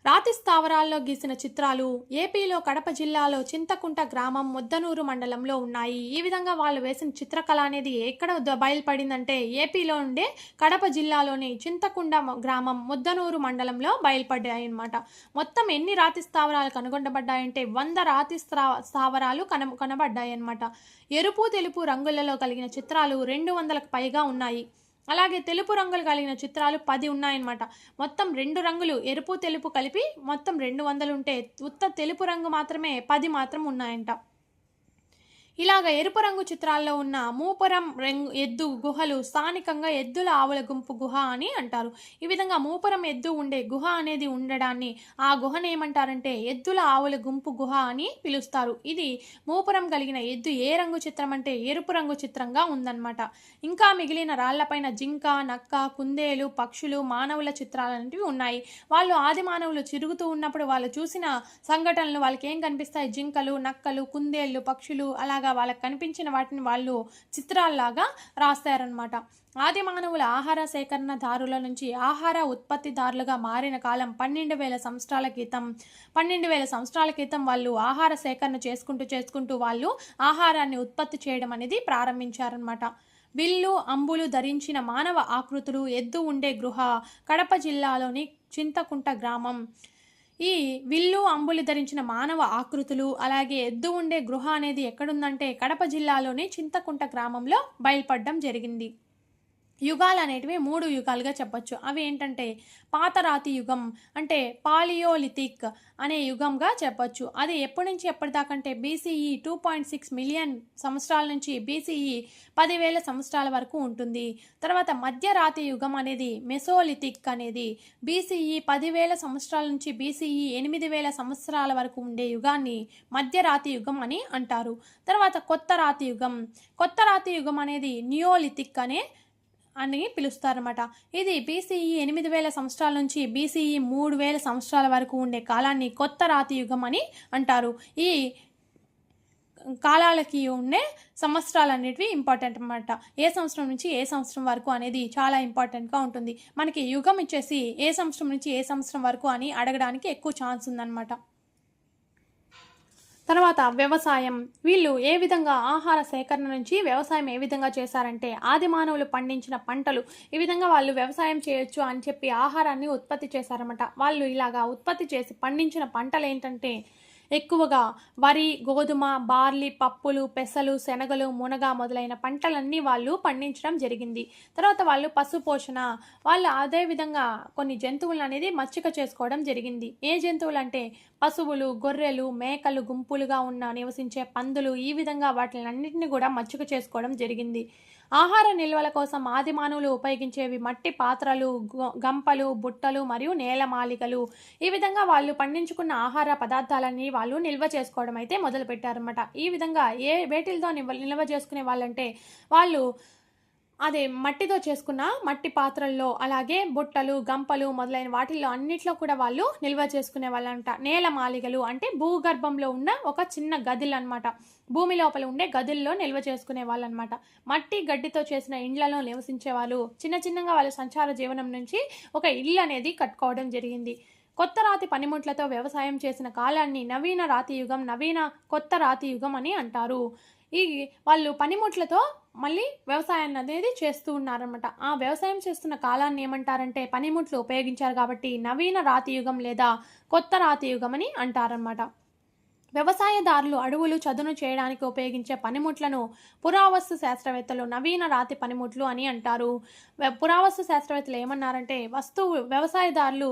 రాతి స్థావరాల్లో గీసిన చిత్రాలు ఏపీలో కడప జిల్లాలో చింతకుంట గ్రామం ముద్దనూరు మండలంలో ఉన్నాయి. ఈ విధంగా వాళ్ళు వేసిన చిత్రకళ అనేది ఎక్కడ బయలుపడిందంటే ఏపీలో ఉండే కడప జిల్లాలోని చింతకుంట గ్రామం ముద్దనూరు మండలంలో బయలుపడ్డాయి అన్నమాట. మొత్తం ఎన్ని రాతి స్థావరాలు కనుగొనబడ్డాయంటే 100 రాతి స్థావరాలు కనబడ్డాయి అన్నమాట. ఎరుపు తెలుపు రంగులలో కలిగిన చిత్రాలు 200కు పైగా ఉన్నాయి. అలాగే తెలుపు రంగులు కలిగిన చిత్రాలు 10 ఉన్నాయన్నమాట. మొత్తం 2 రంగులు ఎరుపు తెలుపు కలిపి మొత్తం 200 ఉంటే ఉత్త తెలుపు రంగు మాత్రమే 10 మాత్రం ఉన్నాయంట. ఇలాగ ఎరుపు రంగు చిత్రాల్లో ఉన్న మూపురం ఎద్దు గుహలు స్థానికంగా ఎద్దుల ఆవుల గుంపు గుహ అని అంటారు. ఈ విధంగా మూపురం ఎద్దు ఉండే గుహ అనేది ఉండడాన్ని ఆ గుహను ఏమంటారంటే ఎద్దుల ఆవుల గుంపు గుహ అని పిలుస్తారు. ఇది మూపురం కలిగిన ఎద్దు ఏ రంగు చిత్రం అంటే ఎరుపు రంగు చిత్రంగా ఉందన్నమాట. ఇంకా మిగిలిన రాళ్లపైన జింక నక్క కుందేలు పక్షులు మానవుల చిత్రాలు అనేవి ఉన్నాయి. వాళ్ళు ఆది మానవులు తిరుగుతూ ఉన్నప్పుడు వాళ్ళు చూసిన సంఘటనలు వాళ్ళకి ఏం కనిపిస్తాయి, జింకలు నక్కలు కుందేళ్ళు పక్షులు అలాగే వాళ్ళకి కనిపించిన వాటిని వాళ్ళు చిత్రాల్లాగా రాస్తారనమాట. ఆది మానవుల ఆహార సేకరణదారుల నుంచి ఆహార ఉత్పత్తిదారులుగా మారిన కాలం 12,000 సంవత్సరాల క్రితం. 12,000 సంవత్సరాల క్రితం వాళ్ళు ఆహార సేకరణ చేసుకుంటూ వాళ్ళు ఆహారాన్ని ఉత్పత్తి చేయడం అనేది ప్రారంభించారనమాట. విల్లు అంబులు ధరించిన మానవ ఆకృతులు ఎద్దు ఉండే గృహ కడప జిల్లాలోని చింతకుంట గ్రామం. ఈ విల్లు అంబులు ధరించిన మానవ ఆకృతులు అలాగే ఎద్దు ఉండే గృహ అనేది ఎక్కడుందంటే కడప జిల్లాలోని చింతకుంట గ్రామంలో బయలుపడడం జరిగింది. యుగాలు అనేటివి 3 యుగాలుగా చెప్పొచ్చు. అవి ఏంటంటే పాతరాతి యుగం అంటే పాలియోలిథిక్ అనే యుగంగా చెప్పొచ్చు. అది ఎప్పటి నుంచి ఎప్పటిదాకంటే బీసీఈ 2.6 మిలియన్ సంవత్సరాల నుంచి బీసీఈ 10,000 సంవత్సరాల వరకు ఉంటుంది. తర్వాత మధ్యరాతి యుగం అనేది మెసోలిథిక్ అనేది బీసీఈ 10,000 సంవత్సరాల నుంచి బీసీఈ 8,000 సంవత్సరాల వరకు ఉండే యుగాన్ని మధ్యరాతి యుగం అని అంటారు. తర్వాత కొత్త రాతి యుగం అనేది నియోలిథిక్ అని పిలుస్తారన్నమాట. ఇది బీసీఈ 8,000 సంవత్సరాల నుంచి బీసీఈ 3,000 సంవత్సరాల వరకు ఉండే కాలాన్ని కొత్త రాతి యుగం అని అంటారు. ఈ కాలాలకి ఉండే సంవత్సరాలు అనేటివి ఇంపార్టెంట్ అన్నమాట. ఏ సంవత్సరం నుంచి ఏ సంవత్సరం వరకు అనేది చాలా ఇంపార్టెంట్గా ఉంటుంది. మనకి యుగం ఇచ్చేసి ఏ సంవత్సరం నుంచి ఏ సంవత్సరం వరకు అని అడగడానికి ఎక్కువ ఛాన్స్ ఉందన్నమాట. తర్వాత వ్యవసాయం. వీళ్ళు ఏ విధంగా ఆహార సేకరణ నుంచి వ్యవసాయం ఏ విధంగా చేశారంటే ఆది మానవులు పండించిన పంటలు ఈ విధంగా వాళ్ళు వ్యవసాయం చేయొచ్చు అని చెప్పి ఆహారాన్ని ఉత్పత్తి చేశారన్నమాట. వాళ్ళు ఇలాగా ఉత్పత్తి చేసి పండించిన పంటలు ఏంటంటే ఎక్కువగా వరి గోధుమ బార్లీ పప్పులు పెసలు శనగలు మునగ మొదలైన పంటలన్నీ వాళ్ళు పండించడం జరిగింది. తర్వాత వాళ్ళు పశుపోషణ వాళ్ళు అదేవిధంగా కొన్ని జంతువులు అనేది మచ్చిక చేసుకోవడం జరిగింది. ఏ జంతువులు అంటే పశువులు గొర్రెలు మేకలు గుంపులుగా నివసించే పందులు ఈ విధంగా వాటిలన్నింటినీ కూడా మచ్చిక చేసుకోవడం జరిగింది. ఆహార నిల్వల కోసం ఆది మానవులు ఉపయోగించేవి మట్టి పాత్రలు గంపలు బుట్టలు మరియు నేలమాళికలు. ఈ విధంగా వాళ్ళు పండించుకున్న ఆహార పదార్థాలన్నీ వాళ్ళు నిల్వ చేసుకోవడం అయితే మొదలు పెట్టారన్నమాట. ఈ విధంగా వేటిలతో నిల్వ చేసుకునే వాళ్ళంటే వాళ్ళు అదే మట్టితో చేసుకున్న మట్టి పాత్రల్లో అలాగే బుట్టలు గంపలు మొదలైన వాటిల్లో అన్నిట్లో కూడా వాళ్ళు నిల్వ చేసుకునే వాళ్ళంట. నేలమాళిగలు అంటే భూగర్భంలో ఉన్న ఒక చిన్న గదులు అనమాట. భూమి లోపల ఉండే గదుల్లో నిల్వ చేసుకునే వాళ్ళు అనమాట. మట్టి గడ్డితో చేసిన ఇండ్లలో నివసించే వాళ్ళు చిన్నగా వాళ్ళ సంచార జీవనం నుంచి ఒక ఇల్లు అనేది కట్టుకోవడం జరిగింది. కొత్త రాతి పనిముట్లతో వ్యవసాయం చేసిన కాలాన్ని నవీన రాతి యుగం కొత్త రాతి యుగం అని అంటారు. ఈ వాళ్ళు పనిముట్లతో మళ్ళీ వ్యవసాయాన్ని అనేది చేస్తూ ఉన్నారనమాట. ఆ వ్యవసాయం చేస్తున్న కాలాన్ని ఏమంటారంటే పనిముట్లు ఉపయోగించారు కాబట్టి నవీన రాతి యుగం లేదా కొత్త రాతి యుగం అని అంటారనమాట. వ్యవసాయదారులు అడవులు చదును చేయడానికి ఉపయోగించే పనిముట్లను పురావస్తు శాస్త్రవేత్తలు నవీన రాతి పనిముట్లు అని అంటారు. పురావస్తు శాస్త్రవేత్తలు ఏమన్నారంటే వ్యవసాయదారులు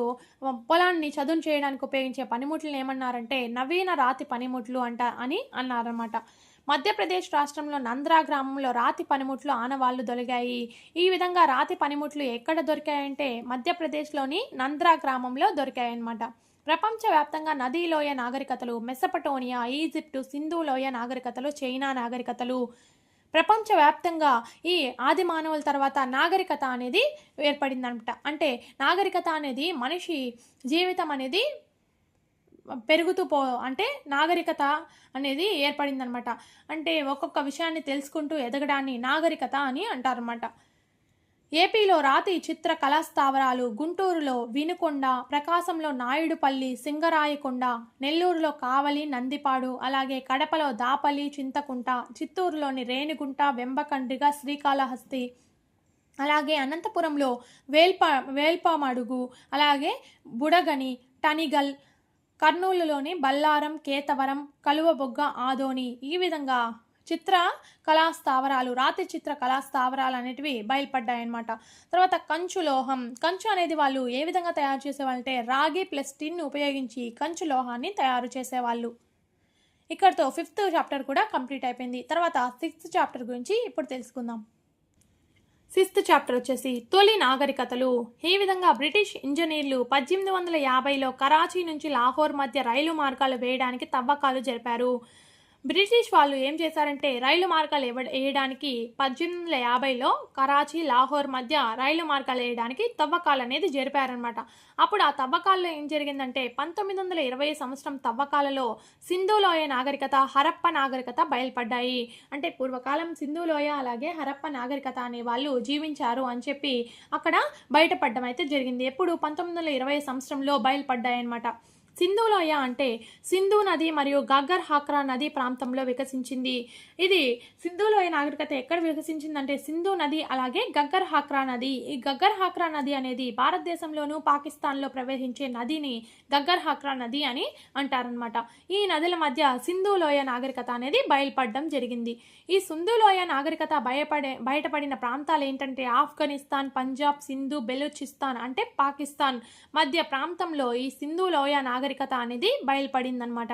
పొలాన్ని చదును చేయడానికి ఉపయోగించే పనిముట్లను ఏమన్నారంటే నవీన రాతి పనిముట్లు అని అన్నారన్నమాట. మధ్యప్రదేశ్ రాష్ట్రంలో నంద్రా గ్రామంలో రాతి పనిముట్లు ఆనవాళ్లు దొరికాయి. ఈ విధంగా రాతి పనిముట్లు ఎక్కడ దొరికాయంటే మధ్యప్రదేశ్లోని నంద్రా గ్రామంలో దొరికాయన్నమాట. ప్రపంచవ్యాప్తంగా నదీలోయ నాగరికతలు, మెసపటోనియా, ఈజిప్టు, సింధు లోయ నాగరికతలు, చైనా నాగరికతలు, ప్రపంచవ్యాప్తంగా ఈ ఆది మానవుల తర్వాత నాగరికత అనేది ఏర్పడిందనమాట. అంటే నాగరికత అనేది మనిషి జీవితం అనేది అంటే నాగరికత అనేది ఏర్పడిందనమాట. అంటే ఒక్కొక్క విషయాన్ని తెలుసుకుంటూ ఎదగడాన్ని నాగరికత అని అంటారన్నమాట. ఏపీలో రాతి చిత్ర కళాస్థావరాలు గుంటూరులో వినుకొండ, ప్రకాశంలో నాయుడుపల్లి, సింగరాయకొండ, నెల్లూరులో కావలి, నందిపాడు, అలాగే కడపలో దాపల్లి, చింతకుంట, చిత్తూరులోని రేణిగుంట, వెంబకండ్రిగ, శ్రీకాళహస్తి, అలాగే అనంతపురంలో వేల్పమడుగు, అలాగే బుడగని, టనిగల్, కర్నూలులోని బల్లారం, కేతవరం, కలువబొగ్గ, ఆదోని, ఈ విధంగా రాతి చిత్ర కళా స్థావరాలు అనేటివి బయలుపడ్డాయన్నమాట. తర్వాత కంచు లోహం. కంచు అనేది వాళ్ళు ఏ విధంగా తయారు చేసేవాళ్ళంటే రాగి ప్లస్ టిన్ ఉపయోగించి కంచు లోహాన్ని తయారు చేసేవాళ్ళు. ఇక్కడతో 5th చాప్టర్ కూడా కంప్లీట్ అయిపోయింది. తర్వాత 6th చాప్టర్ గురించి ఇప్పుడు తెలుసుకుందాం. 6th చాప్టర్ వచ్చేసి తొలి నాగరికతలు. ఈ విధంగా బ్రిటిష్ ఇంజనీర్లు 1850లో కరాచీ నుంచి లాహోర్ మధ్య రైలు మార్గాలు వేయడానికి తవ్వకాలు జరిపారు. బ్రిటిష్ వాళ్ళు ఏం చేశారంటే రైలు మార్గాలు వేయడానికి 1850లో కరాచీ లాహోర్ మధ్య రైలు మార్గాలు వేయడానికి తవ్వకాలు అనేది జరిపారనమాట. అప్పుడు ఆ తవ్వకాల్లో ఏం జరిగిందంటే 1920 సంవత్సరం తవ్వకాలలో సింధులోయ నాగరికత, హరప్ప నాగరికత బయలుపడ్డాయి. అంటే పూర్వకాలం సింధులోయ అలాగే హరప్ప నాగరికత అనే వాళ్ళు జీవించారు అని చెప్పి అక్కడ బయటపడడం అయితే జరిగింది. ఎప్పుడు 1920 సంవత్సరంలో బయలుపడ్డాయి అనమాట. సింధులోయ అంటే సింధు నది మరియు గగ్గర్ హాక్రా నది ప్రాంతంలో వికసించింది. ఇది సింధులోయ నాగరికత ఎక్కడ వికసించిందంటే సింధు నది అలాగే గగ్గర్ హాక్రా నది. ఈ గగ్గర్ హాక్రా నది అనేది భారతదేశంలోనూ పాకిస్తాన్లో ప్రవహించే నదిని గగ్గర్ హాక్రా నది అని అంటారనమాట. ఈ నదుల మధ్య సింధులోయ నాగరికత అనేది బయలుపడడం జరిగింది. ఈ సింధులోయ నాగరికత బయటపడిన ప్రాంతాలు ఏంటంటే ఆఫ్ఘనిస్తాన్, పంజాబ్, సింధు, బెలూచిస్తాన్ అంటే పాకిస్తాన్ మధ్య ప్రాంతంలో ఈ సింధులోయ నాగరికత అనేది బయలుపడిందనమాట.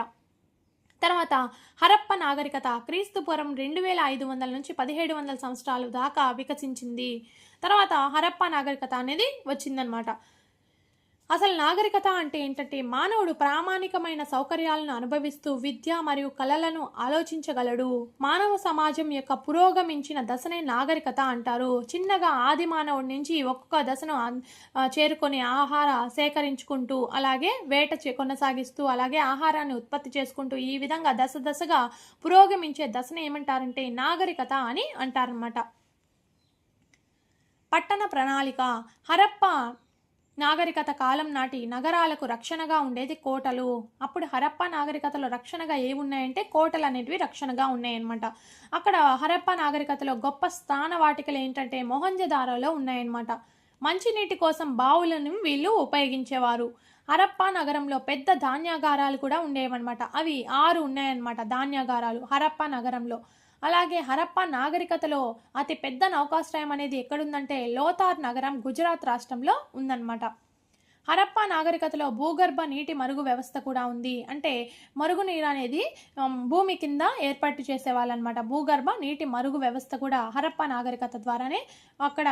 తర్వాత హరప్ప నాగరికత క్రీస్తుపూర్వం 2500 నుంచి 1700 సంవత్సరాలు దాకా వికసించింది. తర్వాత హరప్ప నాగరికత అనేది వచ్చిందనమాట. అసలు నాగరికత అంటే ఏంటంటే మానవుడు ప్రామాణికమైన సౌకర్యాలను అనుభవిస్తూ విద్య మరియు కళలను ఆలోచించగలడు. మానవ సమాజం యొక్క పురోగమించిన దశనే నాగరికత అంటారు. చిన్నగా ఆది మానవుడి నుంచి ఒక్కొక్క దశను చేరుకొని ఆహార సేకరించుకుంటూ అలాగే వేట కొనసాగిస్తూ అలాగే ఆహారాన్ని ఉత్పత్తి చేసుకుంటూ ఈ విధంగా దశగా పురోగమించే దశను ఏమంటారంటే నాగరికత అని అంటారన్నమాట. పట్టణ ప్రణాళిక. హరప్ప నాగరికత కాలం నాటి నగరాలకు రక్షణగా ఉండేది కోటలు. అప్పుడు హరప్ప నాగరికతలో రక్షణగా ఏమున్నాయంటే కోటలు అనేటివి రక్షణగా ఉన్నాయన్నమాట. అక్కడ హరప్ప నాగరికతలో గొప్ప స్థాన వాటికలు ఏంటంటే మొహంజదారోలో ఉన్నాయన్నమాట. మంచినీటి కోసం బావులను వీళ్ళు ఉపయోగించేవారు. హరప్ప నగరంలో పెద్ద ధాన్యాగారాలు కూడా ఉండేవన్నమాట. అవి 6 ఉన్నాయన్నమాట ధాన్యాగారాలు హరప్ప నగరంలో. అలాగే హరప్ప నాగరికతలో అతి పెద్ద నౌకాశ్రయం అనేది ఎక్కడుందంటే లోతార్ నగరం గుజరాత్ రాష్ట్రంలో ఉందన్నమాట. హరప్ప నాగరికతలో భూగర్భ నీటి మరుగు వ్యవస్థ కూడా ఉంది. అంటే మరుగునీరు అనేది భూమి కింద ఏర్పాటు చేసేవాళ్ళనమాట. భూగర్భ నీటి మరుగు వ్యవస్థ కూడా హరప్ప నాగరికత ద్వారానే అక్కడ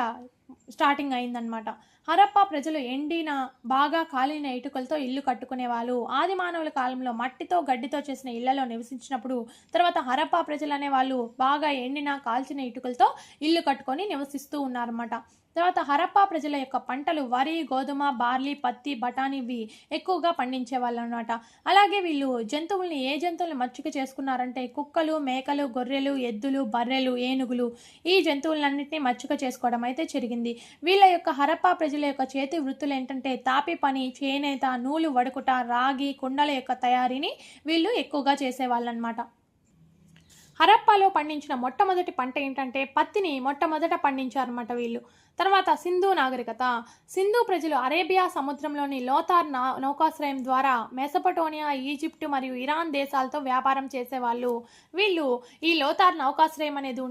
స్టార్టింగ్ అయిందనమాట. హరప్ప ప్రజలు ఎండిన బాగా కాలిన ఇటుకలతో ఇల్లు కట్టుకునేవాళ్ళు. ఆది మానవుల కాలంలో మట్టితో గడ్డితో చేసిన ఇళ్లలో నివసించినప్పుడు తర్వాత హరప్ప ప్రజలు అనే వాళ్ళు బాగా ఎండిన కాల్చిన ఇటుకలతో ఇల్లు కట్టుకొని నివసిస్తూ ఉన్నారన్నమాట. తర్వాత హరప్పా ప్రజల యొక్క పంటలు వరి, గోధుమ, బార్లీ, పత్తి, బఠానీ ఇవి ఎక్కువగా పండించేవాళ్ళు అనమాట. అలాగే వీళ్ళు జంతువుల్ని ఏ జంతువుల్ని మచ్చుక చేసుకున్నారంటే కుక్కలు, మేకలు, గొర్రెలు, ఎద్దులు, బర్రెలు, ఏనుగులు ఈ జంతువులన్నింటినీ మచ్చుక చేసుకోవడం అయితే జరిగింది. వీళ్ళ యొక్క హరప్పా ప్రజల యొక్క చేతి వృత్తులు ఏంటంటే తాపి పని, చేనేత, నూలు వడుకుట, రాగి, కుండల యొక్క తయారీని వీళ్ళు ఎక్కువగా చేసేవాళ్ళు అనమాట. హరప్పాలో పండించిన మొట్టమొదటి పంట ఏంటంటే పత్తిని మొట్టమొదట పండించారన్నమాట వీళ్ళు. తర్వాత సింధు నాగరికత. సింధు ప్రజలు అరేబియా సముద్రంలోని లోతార్ నౌకాశ్రయం ద్వారా మెసపటోనియా, ఈజిప్టు మరియు ఇరాన్ దేశాలతో వ్యాపారం చేసేవాళ్ళు. వీళ్ళు ఈ లోతార్ నౌకాశ్రయం అనేది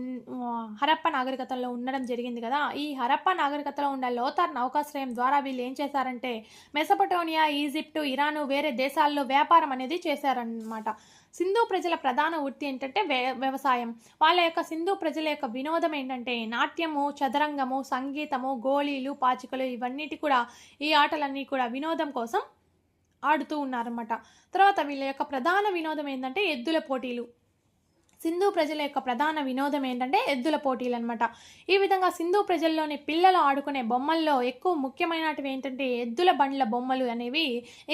హరప్ప నాగరికతలో ఉండడం జరిగింది కదా. ఈ హరప్ప నాగరికతలో ఉన్న లోతార్ నౌకాశ్రయం ద్వారా వీళ్ళు ఏం చేశారంటే మెసపటోనియా, ఈజిప్టు, ఇరాను వేరే దేశాల్లో వ్యాపారం అనేది చేశారన్నమాట. సింధు ప్రజల ప్రధాన వృత్తి ఏంటంటే వ్యవసాయం. వాళ్ళ యొక్క సింధు ప్రజల యొక్క వినోదం ఏంటంటే నాట్యము, చదరంగము, సంగీతము, గోళీలు, పాచికలు ఇవన్నిటి కూడా ఈ ఆటలన్నీ కూడా వినోదం కోసం ఆడుతూ ఉన్నారన్నమాట. తర్వాత వీళ్ళ యొక్క ప్రధాన వినోదం ఏంటంటే ఎద్దుల పోటీలు. సింధు ప్రజల యొక్క ప్రధాన వినోదం ఏంటంటే ఎద్దుల పోటీలు అనమాట. ఈ విధంగా సింధు ప్రజల్లోని పిల్లలు ఆడుకునే బొమ్మల్లో ఎక్కువ ముఖ్యమైనటివి ఏంటంటే ఎద్దుల బండ్ల బొమ్మలు అనేవి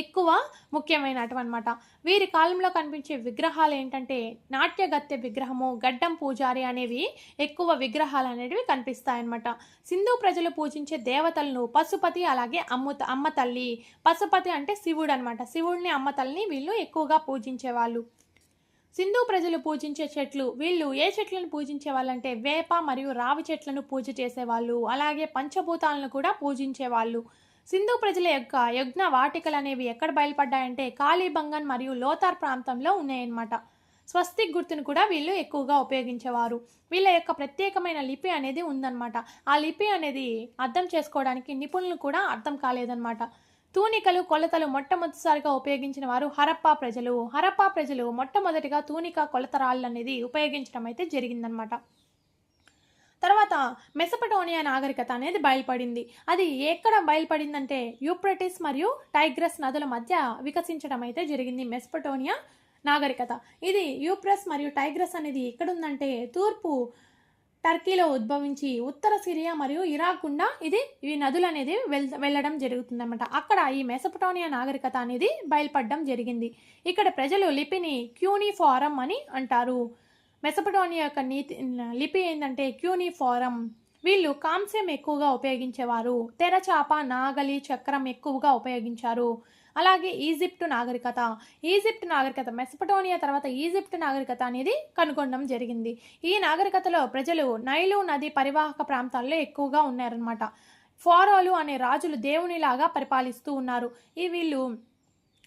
ఎక్కువ ముఖ్యమైనటివి అనమాట. వీరి కాలంలో కనిపించే విగ్రహాలు ఏంటంటే నాట్యగత్తె విగ్రహము, గడ్డం పూజారి అనేవి ఎక్కువ విగ్రహాలు అనేవి కనిపిస్తాయన్నమాట. సింధు ప్రజలు పూజించే దేవతలను పశుపతి, అలాగే అమ్మ తల్లి. పశుపతి అంటే శివుడు అనమాట. శివుడిని, అమ్మ తల్లిని వీళ్ళు ఎక్కువగా పూజించేవాళ్ళు. సింధు ప్రజలు పూజించే చెట్లు. వీళ్ళు ఏ చెట్లను పూజించే వాళ్ళంటే వేప మరియు రావి చెట్లను పూజ చేసేవాళ్ళు. అలాగే పంచభూతాలను కూడా పూజించేవాళ్ళు. సింధు ప్రజల యొక్క యజ్ఞ వాటికలు అనేవి ఎక్కడ బయలుపడ్డాయంటే కాళీబంగన్ మరియు లోతార్ ప్రాంతంలో ఉన్నాయన్నమాట. స్వస్తిక్ గుర్తును కూడా వీళ్ళు ఎక్కువగా ఉపయోగించేవారు. వీళ్ళ యొక్క ప్రత్యేకమైన లిపి అనేది ఉందన్నమాట. ఆ లిపి అనేది అర్థం చేసుకోవడానికి నిపుణులు కూడా అర్థం కాలేదన్నమాట. తూనికలు, కొలతలు మొట్టమొదటిసారిగా ఉపయోగించిన వారు హరప్పా ప్రజలు. హరప్పా ప్రజలు మొట్టమొదటిగా తూనిక, కొలతరాళ్ళు అనేది ఉపయోగించడం అయితే జరిగిందనమాట. తర్వాత మెసపటోనియా నాగరికత అనేది బయలుపడింది. అది ఎక్కడ బయలుపడిందంటే యూప్రటిస్ మరియు టైగ్రస్ నదుల మధ్య వికసించడం అయితే జరిగింది మెసపటోనియా నాగరికత. ఇది యూప్రస్ మరియు టైగ్రస్ అనేది ఎక్కడుందంటే తూర్పు టర్కీలో ఉద్భవించి ఉత్తర సిరియా మరియు ఇరాక్ గుండా ఈ నదులు అనేది వెళ్ళడం జరుగుతుందన్నమాట. అక్కడ ఈ మెసపటోనియా నాగరికత అనేది బయలుపడడం జరిగింది. ఇక్కడ ప్రజలు లిపిని క్యూనిఫారం అని అంటారు. మెసపటోనియా యొక్క లిపి ఏంటంటే క్యూనిఫారం. వీళ్ళు కాంస్యం ఎక్కువగా ఉపయోగించేవారు. తెరచాప, నాగలి, చక్రం ఎక్కువగా ఉపయోగించారు. అలాగే ఈజిప్టు నాగరికత మెసపటోనియా తర్వాత ఈజిప్టు నాగరికత అనేది కనుగొనడం జరిగింది. ఈ నాగరికతలో ప్రజలు నైలు నది పరివాహక ప్రాంతాల్లో ఎక్కువగా ఉన్నారనమాట. ఫారోలు అనే రాజులు దేవునిలాగా పరిపాలిస్తూ ఉన్నారు. వీళ్ళు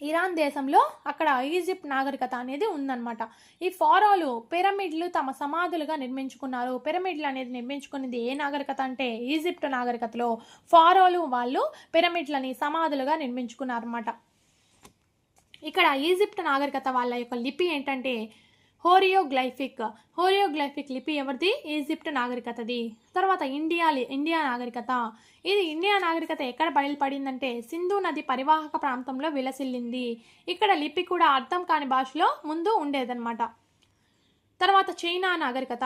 ఇరాన్ దేశంలో అక్కడ ఈజిప్ట్ నాగరికత అనేది ఉందన్నమాట. ఈ ఫారోలు పిరమిడ్లు తమ సమాధులుగా నిర్మించుకున్నారు. పిరమిడ్లు అనేది నిర్మించుకున్నది ఏ నాగరికత అంటే ఈజిప్ట్ నాగరికతలో ఫారోలు వాళ్ళు పిరమిడ్లని సమాధులుగా నిర్మించుకున్నారన్నమాట. ఇక్కడ ఈజిప్ట్ నాగరికత వాళ్ళ యొక్క లిపి ఏంటంటే హోరియోగ్లైఫిక్ లిపి ఎవరిది? ఈజిప్ట్ నాగరికతది. తర్వాత ఇండియా నాగరికత. ఇండియా నాగరికత ఎక్కడ బయలుపడిందంటే సింధు నది పరివాహక ప్రాంతంలో విలసిల్లింది. ఇక్కడ లిపి కూడా అర్థం కాని భాషలో ముందు ఉండేదన్నమాట. తర్వాత చైనా నాగరికత.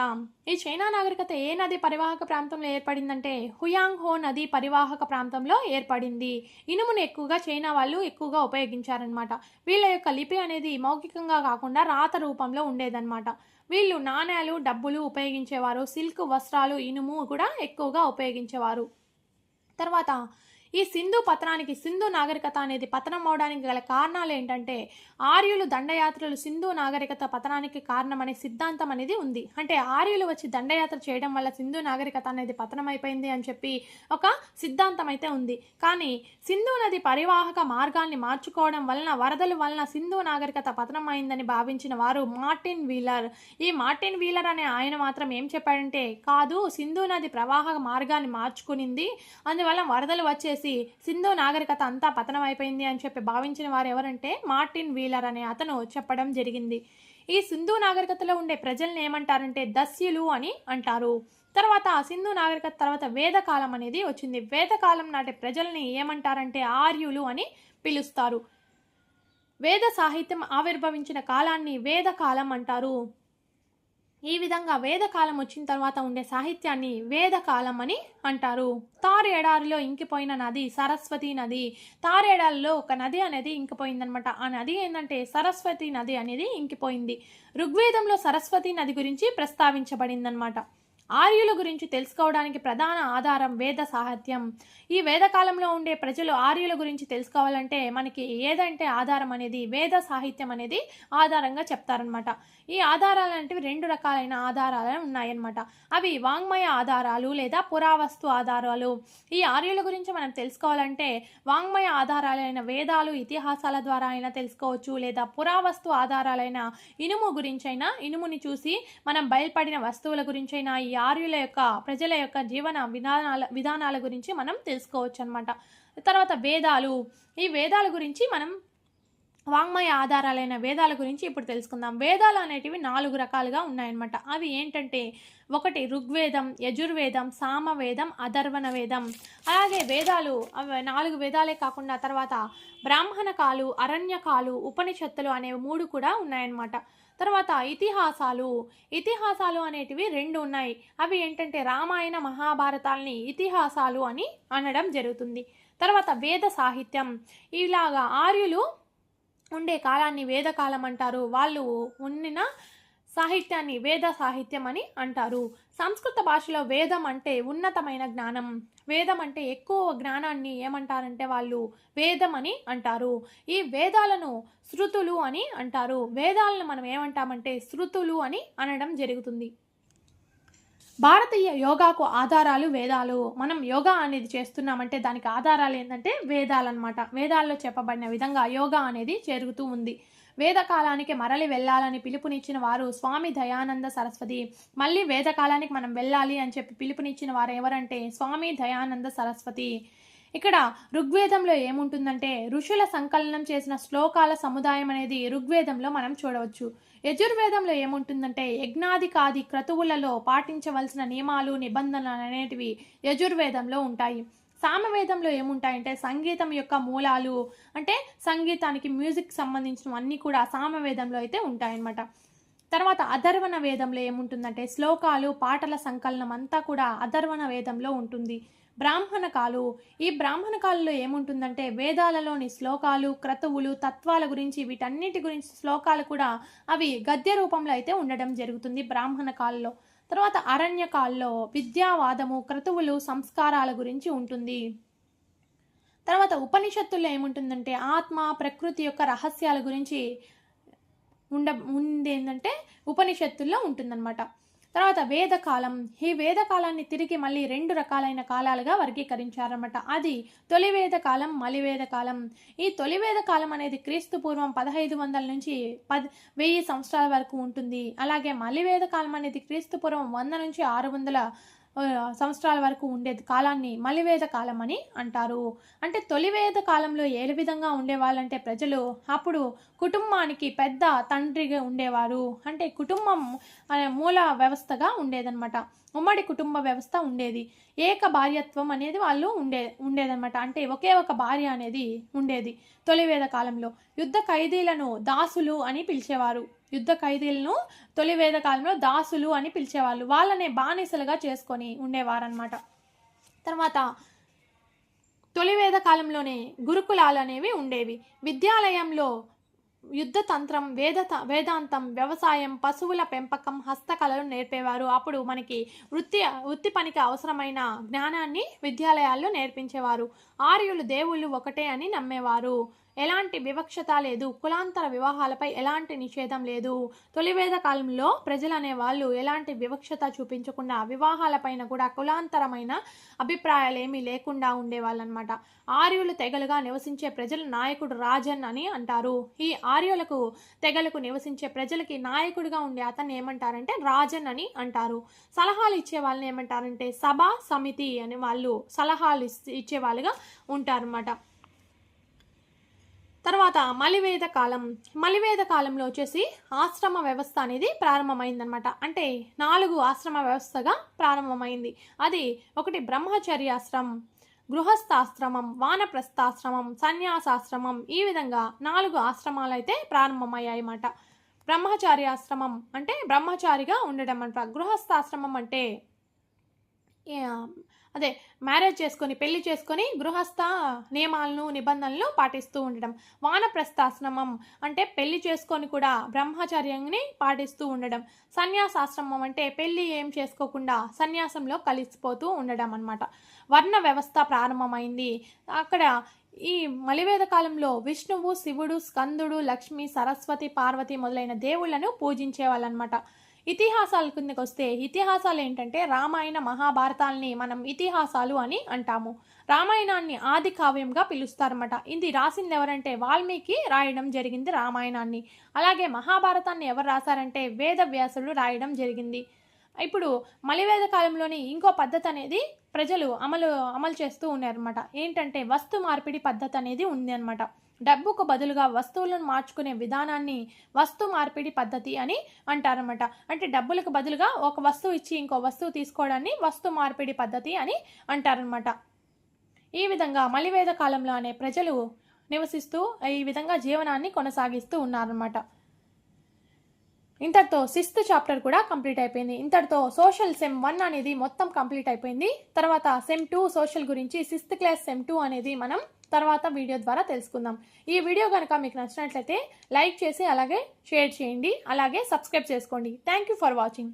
ఈ చైనా నాగరికత ఏ నది పరివాహక ప్రాంతంలో ఏర్పడిందంటే హుయాంగ్ హో నది పరివాహక ప్రాంతంలో ఏర్పడింది. ఇనుమును ఎక్కువగా చైనా వాళ్ళు ఎక్కువగా ఉపయోగించారనమాట. వీళ్ళ యొక్క లిపి అనేది మౌఖికంగా కాకుండా రాత రూపంలో ఉండేదన్నమాట. వీళ్ళు నాణేలు, డబ్బులు ఉపయోగించేవారు. సిల్క్ వస్త్రాలు, ఇనుము కూడా ఎక్కువగా ఉపయోగించేవారు. తర్వాత ఈ సింధు నాగరికత అనేది పతనం అవడానికి గల కారణాలు ఏంటంటే ఆర్యులు దండయాత్రలు సింధు నాగరికత పతనానికి కారణమనే సిద్ధాంతం అనేది ఉంది. అంటే ఆర్యులు వచ్చి దండయాత్ర చేయడం వల్ల సింధు నాగరికత అనేది పతనం అయిపోయింది అని చెప్పి ఒక సిద్ధాంతం అయితే ఉంది. కానీ సింధు నది పరివాహక మార్గాన్ని మార్చుకోవడం వలన వరదల వలన సింధు నాగరికత పతనం అయిందని భావించిన వారు మార్టిన్ వీలర్. ఈ మార్టిన్ వీలర్ అనే ఆయన మాత్రం ఏం చెప్పాడంటే కాదు, సింధు నది ప్రవాహక మార్గాన్ని మార్చుకునింది, అందువల్ల వరదలు వచ్చేసి సింధు నాగరికత అంతా పతనం అయిపోయింది అని చెప్పి భావించిన వారు ఎవరంటే మార్టిన్ వీలర్ అనే అతను చెప్పడం జరిగింది. ఈ సింధు నాగరికతలో ఉండే ప్రజల్ని ఏమంటారంటే దస్యులు అని అంటారు. తర్వాత సింధు నాగరికత తర్వాత వేదకాలం అనేది వచ్చింది. వేదకాలం నాటి ప్రజల్ని ఏమంటారంటే ఆర్యులు అని పిలుస్తారు. వేద సాహిత్యం ఆవిర్భవించిన కాలాన్ని వేదకాలం అంటారు. ఈ విధంగా వేదకాలం వచ్చిన తర్వాత ఉండే సాహిత్యాన్ని వేదకాలం అని అంటారు. తారు ఎడారిలో ఇంకిపోయిన నది సరస్వతి నది. తారు ఎడారిలో ఒక నది అనేది ఇంకిపోయిందనమాట. ఆ నది ఏంటంటే సరస్వతి నది అనేది ఇంకిపోయింది. ఋగ్వేదంలో సరస్వతి నది గురించి ప్రస్తావించబడిందనమాట. ఆర్యుల గురించి తెలుసుకోవడానికి ప్రధాన ఆధారం వేద సాహిత్యం. ఈ వేదకాలంలో ఉండే ప్రజలు ఆర్యుల గురించి తెలుసుకోవాలంటే మనకి ఏదంటే ఆధారం అనేది వేద సాహిత్యం అనేది ఆధారంగా చెప్తారనమాట. ఈ ఆధారాలు అనేవి 2 రకాలైన ఆధారాలు ఉన్నాయన్నమాట. అవి వాంగ్మయ ఆధారాలు లేదా పురావస్తు ఆధారాలు. ఈ ఆర్యుల గురించి మనం తెలుసుకోవాలంటే వాంగ్మయ ఆధారాలైన వేదాలు, ఇతిహాసాల ద్వారా అయినా తెలుసుకోవచ్చు, లేదా పురావస్తు ఆధారాలైన ఇనుము గురించైనా, ఇనుముని చూసి మనం బయలుపడిన వస్తువుల గురించైనా ఈ ఆర్యుల యొక్క ప్రజల యొక్క జీవన విధానాల గురించి మనం తెలుసుకోవచ్చు అనమాట. తర్వాత వేదాలు. ఈ వేదాల గురించి మనం వాంగ్మయ ఆధారాలైన వేదాల గురించి ఇప్పుడు తెలుసుకుందాం. వేదాలు అనేటివి 4 రకాలుగా ఉన్నాయన్నమాట. అవి ఏంటంటే 1 ఋగ్వేదం, యజుర్వేదం, సామవేదం, అథర్వణ వేదం. అలాగే వేదాలు అవి 4 వేదాలే కాకుండా తర్వాత బ్రాహ్మణకాలు, అరణ్యకాలు, ఉపనిషత్తులు అనేవి 3 కూడా ఉన్నాయన్నమాట. తర్వాత ఇతిహాసాలు అనేటివి 2 ఉన్నాయి. అవి ఏంటంటే రామాయణ, మహాభారతాల్ని ఇతిహాసాలు అని అనడం జరుగుతుంది. తర్వాత వేద సాహిత్యం. ఇలాగా ఆర్యులు ఉండే కాలాన్ని వేదకాలం అంటారు. వాళ్ళు ఉండిన సాహిత్యాన్ని వేద సాహిత్యం అని అంటారు. సంస్కృత భాషలో వేదం అంటే ఉన్నతమైన జ్ఞానం. వేదం అంటే ఎక్కువ జ్ఞానాన్ని ఏమంటారంటే వాళ్ళు వేదం అని అంటారు. ఈ వేదాలను శృతులు అని అంటారు. వేదాలను మనం ఏమంటామంటే శృతులు అని అనడం జరుగుతుంది. భారతీయ యోగాకు ఆధారాలు వేదాలు. మనం యోగా అనేది చేస్తున్నామంటే దానికి ఆధారాలు ఏంటంటే వేదాలు అనమాట. వేదాల్లో చెప్పబడిన విధంగా యోగా అనేది జరుగుతూ ఉంది. వేదకాలానికి మరలి వెళ్ళాలని పిలుపునిచ్చిన వారు స్వామి దయానంద సరస్వతి. మళ్ళీ వేదకాలానికి మనం వెళ్ళాలి అని చెప్పి పిలుపునిచ్చిన వారు ఎవరంటే స్వామి దయానంద సరస్వతి. ఇక్కడ ఋగ్వేదంలో ఏముంటుందంటే ఋషుల సంకలనం చేసిన శ్లోకాల సముదాయం అనేది ఋగ్వేదంలో మనం చూడవచ్చు. యజుర్వేదంలో ఏముంటుందంటే యజ్ఞాదికాది క్రతువులలో పాటించవలసిన నియమాలు, నిబంధనలు అనేటివి యజుర్వేదంలో ఉంటాయి. సామవేదంలో ఏముంటాయంటే సంగీతం యొక్క మూలాలు, అంటే సంగీతానికి మ్యూజిక్ సంబంధించినవన్నీ కూడా సామవేదంలో అయితే ఉంటాయన్నమాట. తర్వాత అథర్వణ వేదంలో ఏముంటుందంటే శ్లోకాలు, పాటల సంకలనం అంతా కూడా అథర్వణ వేదంలో ఉంటుంది. బ్రాహ్మణకాలు. ఈ బ్రాహ్మణకాలలో ఏముంటుందంటే వేదాలలోని శ్లోకాలు, క్రతువులు, తత్వాల గురించి, వీటన్నిటి గురించి శ్లోకాలు కూడా అవి గద్య రూపంలో అయితే ఉండడం జరుగుతుంది బ్రాహ్మణకాలలో. తర్వాత అరణ్యకాల్లో విద్యావాదము, క్రతువులు, సంస్కారాల గురించి ఉంటుంది. తర్వాత ఉపనిషత్తుల్లో ఏముంటుందంటే ఆత్మ, ప్రకృతి యొక్క రహస్యాల గురించి ఉండేందంటే ఉపనిషత్తుల్లో ఉంటుందన్నమాట. తర్వాత వేదకాలం. ఈ వేదకాలాన్ని తిరిగి మళ్ళీ 2 రకాలైన కాలాలుగా వర్గీకరించారన్నమాట. అది తొలి వేదకాలం, మలివేద కాలం. ఈ తొలి వేదకాలం అనేది క్రీస్తు పూర్వం 1500 నుంచి 1000 సంవత్సరాల వరకు ఉంటుంది. అలాగే మలివేద కాలం అనేది క్రీస్తు పూర్వం 100 నుంచి 600 సంవత్సరాల వరకు ఉండే కాలాన్ని మలివేద కాలం అని అంటారు. అంటే తొలివేద కాలంలో ఏ విధంగా ఉండేవాళ్ళంటే ప్రజలు అప్పుడు కుటుంబానికి పెద్ద తండ్రిగా ఉండేవారు. అంటే కుటుంబం అనే మూల వ్యవస్థగా ఉండేదన్నమాట. ఉమ్మడి కుటుంబ వ్యవస్థ ఉండేది. ఏక భార్యత్వం అనేది వాళ్ళు ఉండేదన్నమాట. అంటే ఒకే ఒక భార్య అనేది ఉండేది తొలివేద కాలంలో. యుద్ధ ఖైదీలను దాసులు అని పిలిచేవారు. యుద్ధ ఖైదీలను తొలి వేద కాలంలో దాసులు అని పిలిచేవాళ్ళు. వాళ్ళనే బానిసలుగా చేసుకొని ఉండేవారనమాట. తర్వాత తొలి వేద కాలంలోనే గురుకులాలు అనేవి ఉండేవి. విద్యాలయంలో యుద్ధ తంత్రం, వేదాంతం, వ్యవసాయం, పశువుల పెంపకం, హస్తకళలు నేర్పేవారు. అప్పుడు మనకి వృత్తి పనికి అవసరమైన జ్ఞానాన్ని విద్యాలయాల్లో నేర్పించేవారు. ఆర్యులు దేవుళ్ళు ఒకటే అని నమ్మేవారు. ఎలాంటి వివక్షత లేదు. కులాంతర వివాహాలపై ఎలాంటి నిషేధం లేదు. తొలివేద కాలంలో ప్రజలు అనేవాళ్ళు ఎలాంటి వివక్షత చూపించకుండా వివాహాలపైన కూడా కులాంతరమైన అభిప్రాయాలు ఏమీ లేకుండా ఉండేవాళ్ళనమాట. ఆర్యులు తెగలుగా నివసించే ప్రజలు నాయకుడు రాజన్ అని అంటారు. ఈ ఆర్యులకు తెగలకు నివసించే ప్రజలకి నాయకుడిగా ఉండే అతన్ని ఏమంటారంటే రాజన్ అని అంటారు. సలహాలు ఇచ్చే వాళ్ళని ఏమంటారంటే సభ, సమితి అని వాళ్ళు సలహాలు ఇచ్చే వాళ్ళుగా ఉంటారన్నమాట. తర్వాత మలివేద కాలం. మలివేద కాలంలో వచ్చేసి ఆశ్రమ వ్యవస్థ అనేది ప్రారంభమైందనమాట. అంటే 4 ఆశ్రమ వ్యవస్థగా ప్రారంభమైంది. అది 1 బ్రహ్మచర్యాశ్రమం, గృహస్థాశ్రమం, వానప్రస్థాశ్రమం, సన్యాసాశ్రమం. ఈ విధంగా 4 ఆశ్రమాలు అయితే ప్రారంభమయ్యాయి అన్నమాట. బ్రహ్మచార్యాశ్రమం అంటే బ్రహ్మచారిగా ఉండడం అంట. గృహస్థాశ్రమం అంటే అదే మ్యారేజ్ చేసుకొని పెళ్లి చేసుకొని గృహస్థ నియమాలను నిబంధనలు పాటిస్తూ ఉండడం. వానప్రస్థాశ్రమం అంటే పెళ్లి చేసుకొని కూడా బ్రహ్మచర్యాన్ని పాటిస్తూ ఉండడం. సన్యాసాశ్రమం అంటే పెళ్లి ఏం చేసుకోకుండా సన్యాసంలో కలిసిపోతూ ఉండడం అన్నమాట. వర్ణ వ్యవస్థ ప్రారంభమైంది అక్కడ. ఈ మలివేద కాలంలో విష్ణువు, శివుడు, స్కందుడు, లక్ష్మి, సరస్వతి, పార్వతి మొదలైన దేవుళ్లను పూజించేవాళ్ళనమాట. ఇతిహాసాల కిందకి వస్తే ఇతిహాసాలు ఏంటంటే రామాయణ మహాభారతాలని మనం ఇతిహాసాలు అని అంటాము. రామాయణాన్ని ఆది కావ్యంగా పిలుస్తారన్నమాట. ఇది రాసింది ఎవరంటే వాల్మీకి రాయడం జరిగింది రామాయణాన్ని. అలాగే మహాభారతాన్ని ఎవరు రాశారంటే వేదవ్యాసుడు రాయడం జరిగింది. ఇప్పుడు మలివేద కాలంలోని ఇంకో పద్ధతి అనేది ప్రజలు అమలు చేస్తూ ఉన్నారన్నమాట. ఏంటంటే వస్తు మార్పిడి పద్ధతి అనేది ఉంది అనమాట. డబ్బుకు బదులుగా వస్తువులను మార్చుకునే విధానాన్ని వస్తు మార్పిడి పద్ధతి అని అంటారన్నమాట. అంటే డబ్బులకు బదులుగా ఒక వస్తువు ఇచ్చి ఇంకో వస్తువు తీసుకోవడాన్ని వస్తు మార్పిడి పద్ధతి అని అంటారన్నమాట. ఈ విధంగా మలివేద కాలంలోనే ప్రజలు నివసిస్తూ ఈ విధంగా జీవనాన్ని కొనసాగిస్తూ ఉన్నారన్నమాట. ఇంతటితో 6th చాప్టర్ కూడా కంప్లీట్ అయిపోయింది. ఇంతటితో సోషల్ సెమ్ 1 అనేది మొత్తం కంప్లీట్ అయిపోయింది. తర్వాత సెమ్ 2 సోషల్ గురించి 6th క్లాస్ సెమ్ 2 అనేది మనం తర్వాత వీడియో ద్వారా తెలుసుకుందాం. ఈ వీడియో కనుక మీకు నచ్చినట్లయితే లైక్ చేసి అలాగే షేర్ చేయండి, అలాగే సబ్స్క్రైబ్ చేసుకోండి. Thank you for watching.